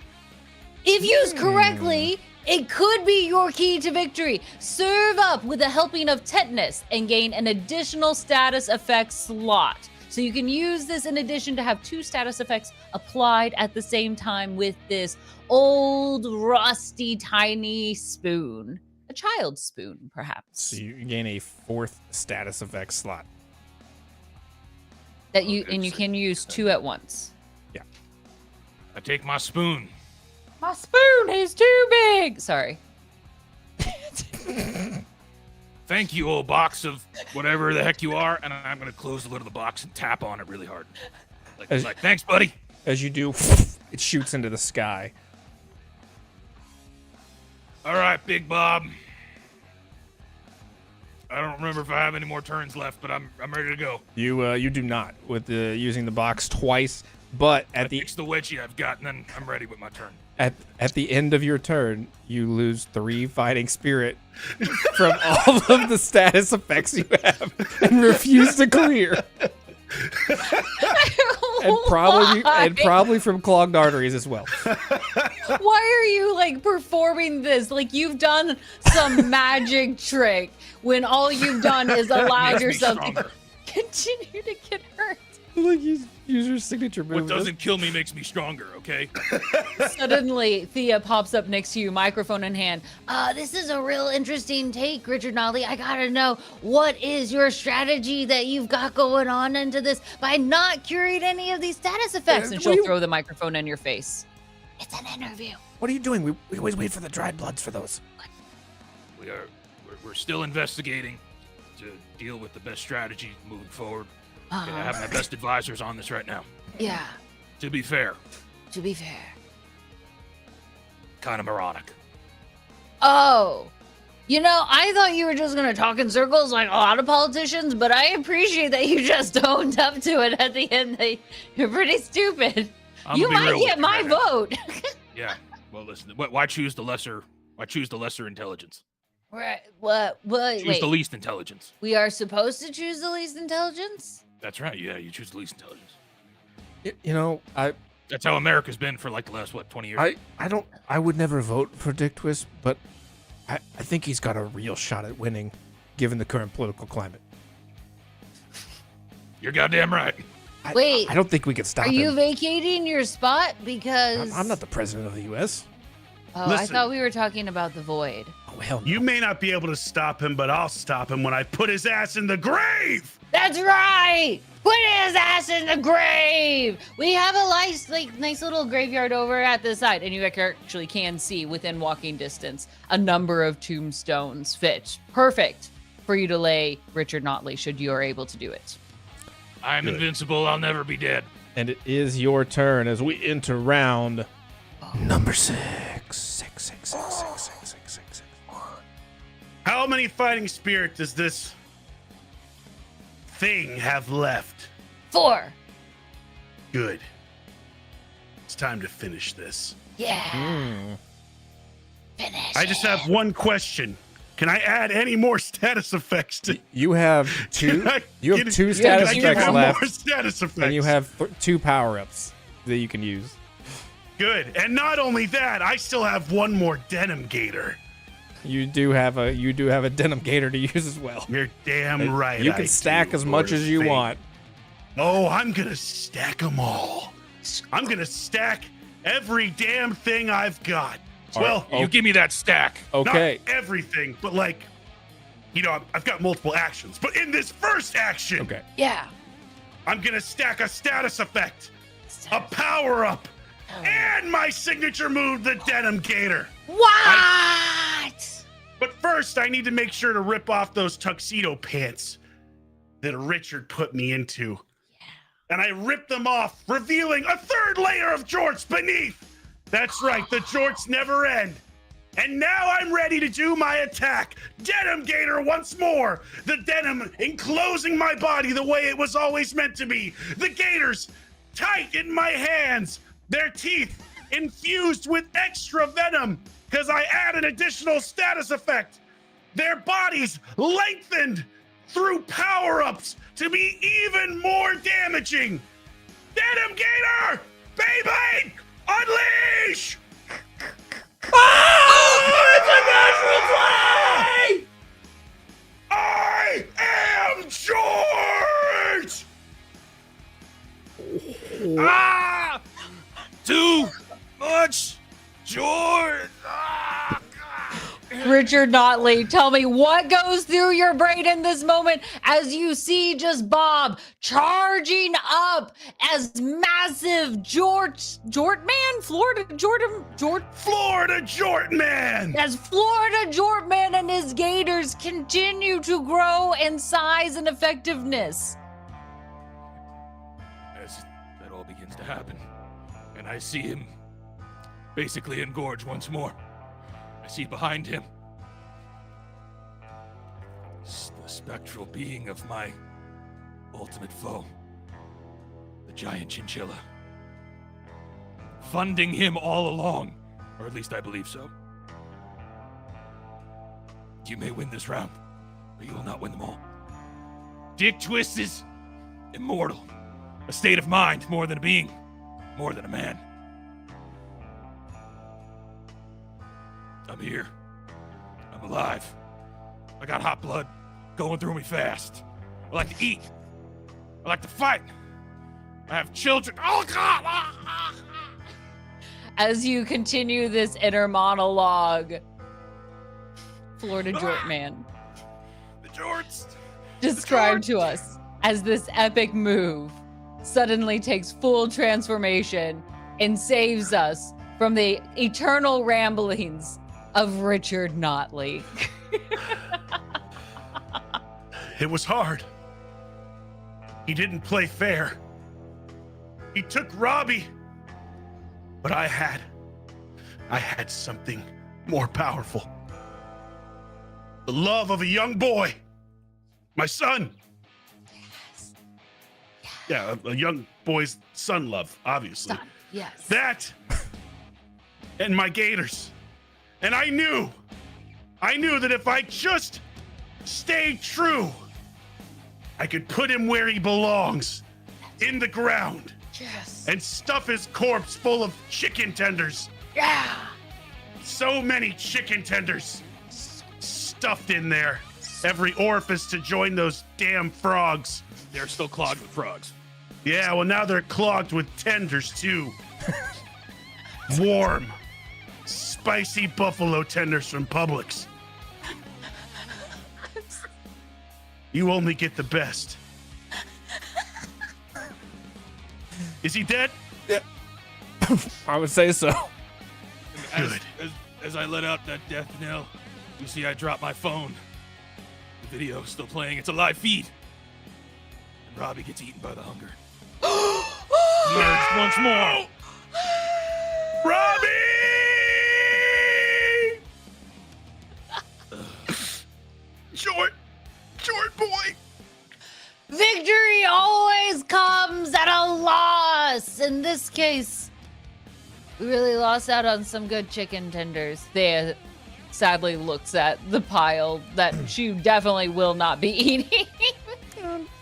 [SPEAKER 2] If used correctly, it could be your key to victory. Serve up with a helping of tetanus and gain an additional status effect slot. So you can use this in addition to have 2 status effects applied at the same time with this old, rusty, tiny spoon. A child's spoon, perhaps.
[SPEAKER 1] So you gain a 4th status effect slot.
[SPEAKER 2] That you can use 2 at once.
[SPEAKER 1] Yeah.
[SPEAKER 3] I take my spoon.
[SPEAKER 2] My spoon is too big. Sorry.
[SPEAKER 3] Thank you, old box of whatever the heck you are, and I'm gonna close the lid of the box and tap on it really hard. Like thanks, buddy.
[SPEAKER 1] As you do, it shoots into the sky.
[SPEAKER 3] All right, Big Bob. I don't remember if I have any more turns left, but I'm ready to go.
[SPEAKER 1] You do not with using the box twice, but at the
[SPEAKER 3] wedgie I've got, and then I'm ready with my turn.
[SPEAKER 1] At the end of your turn, you lose 3 fighting spirit from all of the status effects you have and refuse to clear. and probably from clogged arteries as well.
[SPEAKER 2] Why are you like performing this? Like you've done some magic trick when all you've done is allowed yourself to continue to get hurt.
[SPEAKER 1] Like you use your signature move.
[SPEAKER 3] What doesn't kill me makes me stronger, okay?
[SPEAKER 2] Suddenly, Thea pops up next to you, microphone in hand. This is a real interesting take, Richard Knottley. I gotta know, what is your strategy that you've got going on into this by not curing any of these status effects? And she'll throw the microphone in your face. It's an interview.
[SPEAKER 1] What are you doing? We always wait for the dried bloods for those.
[SPEAKER 3] We're still investigating to deal with the best strategy moving forward. I have my best advisors on this right now.
[SPEAKER 2] Yeah.
[SPEAKER 3] To be fair. Kind of moronic.
[SPEAKER 2] Oh. You know, I thought you were just going to talk in circles like a lot of politicians, but I appreciate that you just owned up to it at the end that you're pretty stupid. You might get my vote.
[SPEAKER 3] Yeah. Well, listen, why choose the lesser intelligence?
[SPEAKER 2] Right. What?
[SPEAKER 3] Choose the least intelligence.
[SPEAKER 2] We are supposed to choose the least intelligence?
[SPEAKER 3] That's right. Yeah, you choose the least intelligence.
[SPEAKER 1] You know,
[SPEAKER 3] that's how America's been for like the last 20 years.
[SPEAKER 1] I would never vote for Dick Twist, but I think he's got a real shot at winning, given the current political climate.
[SPEAKER 3] You're goddamn right.
[SPEAKER 2] Wait.
[SPEAKER 1] I don't think we can stop him.
[SPEAKER 2] Are you vacating your spot? Because
[SPEAKER 1] I'm not the president of the U.S.
[SPEAKER 2] Oh,
[SPEAKER 4] Listen.
[SPEAKER 2] I thought we were talking about the void.
[SPEAKER 1] Oh, hell no.
[SPEAKER 4] You may not be able to stop him, but I'll stop him when I put his ass in the grave!
[SPEAKER 2] That's right! Put his ass in the grave! We have a nice little graveyard over at the side, and you actually can see within walking distance a number of tombstones fit. Perfect for you to lay Richard Knottley should you are able to do it.
[SPEAKER 3] I'm invincible. I'll never be dead.
[SPEAKER 1] And it is your turn as we enter round number 6.
[SPEAKER 4] How many fighting spirit does this thing have left?
[SPEAKER 2] 4.
[SPEAKER 4] Good. It's time to finish this.
[SPEAKER 2] Yeah. Finish.
[SPEAKER 4] I just have one question. Can I add any more status effects to?
[SPEAKER 1] You have two. You have two
[SPEAKER 4] Can
[SPEAKER 1] status
[SPEAKER 4] I give
[SPEAKER 1] effects
[SPEAKER 4] one
[SPEAKER 1] left,
[SPEAKER 4] more status effects?
[SPEAKER 1] and you have 2 power-ups that you can use.
[SPEAKER 4] Good. And not only that, I still have one more denim gator.
[SPEAKER 1] You do have a denim gator to use as well.
[SPEAKER 4] You're damn right.
[SPEAKER 1] You can
[SPEAKER 4] I
[SPEAKER 1] stack
[SPEAKER 4] do,
[SPEAKER 1] as much
[SPEAKER 4] Lord
[SPEAKER 1] as you
[SPEAKER 4] Fate.
[SPEAKER 1] want.
[SPEAKER 4] Oh, I'm gonna stack them all. I'm gonna stack every damn thing I've got. Well,
[SPEAKER 3] You give me that stack.
[SPEAKER 1] Okay.
[SPEAKER 4] not everything, but like, I've got multiple actions. But in this first action,
[SPEAKER 1] Okay.
[SPEAKER 2] Yeah.
[SPEAKER 4] I'm gonna stack a status effect, a power up, and my signature move, the Denim Gator.
[SPEAKER 2] What?
[SPEAKER 4] But first, I need to make sure to rip off those tuxedo pants that Richard put me into. And I ripped them off, revealing a 3rd layer of jorts beneath. That's right, the jorts never end. And now I'm ready to do my attack. Denim Gator once more. The denim enclosing my body the way it was always meant to be. The gators tight in my hands. Their teeth infused with extra venom because I add an additional status effect. Their bodies lengthened through power-ups to be even more damaging. Denim Gator, baby, unleash! It's a natural 20! I am George!
[SPEAKER 3] Too much George.
[SPEAKER 2] Richard Knottley, tell me what goes through your brain in this moment as you see just Bob charging up as massive Florida Jortman. As Florida Jortman and his gators continue to grow in size and effectiveness.
[SPEAKER 3] As that all begins to happen, and I see him basically engorge once more. I see behind him the spectral being of my ultimate foe, the giant chinchilla. Funding him all along, or at least I believe so. You may win this round, but you will not win them all. Dick Twist is immortal, a state of mind more than a being, more than a man. I'm here. I'm alive. I got hot blood going through me fast. I like to eat. I like to fight. I have children. Oh, God!
[SPEAKER 2] As you continue this inner monologue, Florida Jortman,
[SPEAKER 3] The jorts.
[SPEAKER 2] describe to us as this epic move suddenly takes full transformation and saves us from the eternal ramblings of Richard Knottley.
[SPEAKER 4] It was hard. He didn't play fair. He took Robbie. But I had something more powerful. The love of a young boy. My son.
[SPEAKER 2] Yes.
[SPEAKER 4] Yeah, a young boy's son love, obviously.
[SPEAKER 2] Son, yes.
[SPEAKER 4] That and my gators. And I knew that if I just stayed true, I could put him where he belongs, in the ground.
[SPEAKER 2] Yes.
[SPEAKER 4] And stuff his corpse full of chicken tenders.
[SPEAKER 2] Yeah.
[SPEAKER 4] So many chicken tenders stuffed in there. Every orifice to join those damn frogs.
[SPEAKER 3] They're still clogged with frogs.
[SPEAKER 4] Yeah, well, now they're clogged with tenders, too. Warm, spicy buffalo tenders from Publix. You only get the best. Is he dead?
[SPEAKER 1] Yeah. I would say so.
[SPEAKER 4] Good.
[SPEAKER 3] As I let out that death knell, you see I dropped my phone. The video is still playing. It's a live feed. And Robbie gets eaten by the hunger. Emerged once more.
[SPEAKER 4] Robbie! Short boy.
[SPEAKER 2] Victory always comes yes, in this case, we really lost out on some good chicken tenders. Thea sadly looks at the pile that she definitely will not be eating.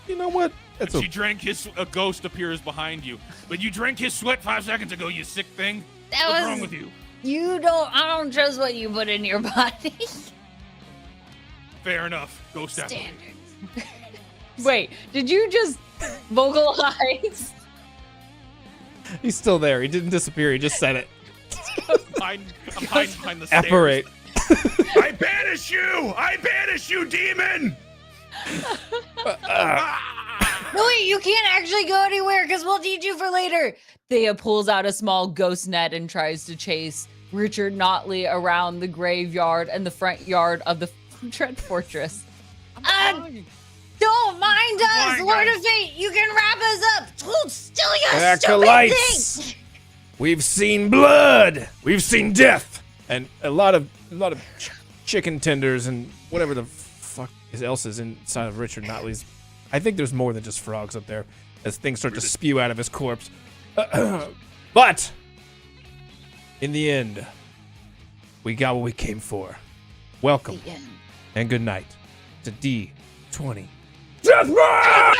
[SPEAKER 1] You know what?
[SPEAKER 5] She drank his. A ghost appears behind you, but you drank his sweat 5 seconds ago. You sick thing. What's wrong with you?
[SPEAKER 2] I don't trust what you put in your body.
[SPEAKER 5] Fair enough. Ghost apple.
[SPEAKER 2] Standards. Wait, did you just vocalize?
[SPEAKER 1] He's still there. He didn't disappear. He just said it.
[SPEAKER 5] I'm behind the stairs.
[SPEAKER 1] Apparate.
[SPEAKER 4] I banish you! I banish you, demon!
[SPEAKER 2] No, wait, you can't actually go anywhere because we'll teach you for later. Thea pulls out a small ghost net and tries to chase Richard Knottley around the graveyard and the front yard of the Dread Fortress. Don't mind us, Lord of Fate. You can wrap us up. Hold still, you
[SPEAKER 1] Acolytes!
[SPEAKER 2] stupid thing.
[SPEAKER 1] We've seen blood. We've seen death, and a lot of chicken tenders and whatever the fuck else is inside of Richard Knottley's. I think there's more than just frogs up there as things start to spew out of his corpse. But in the end, we got what we came for. Welcome and good night to D20 Deathmatch!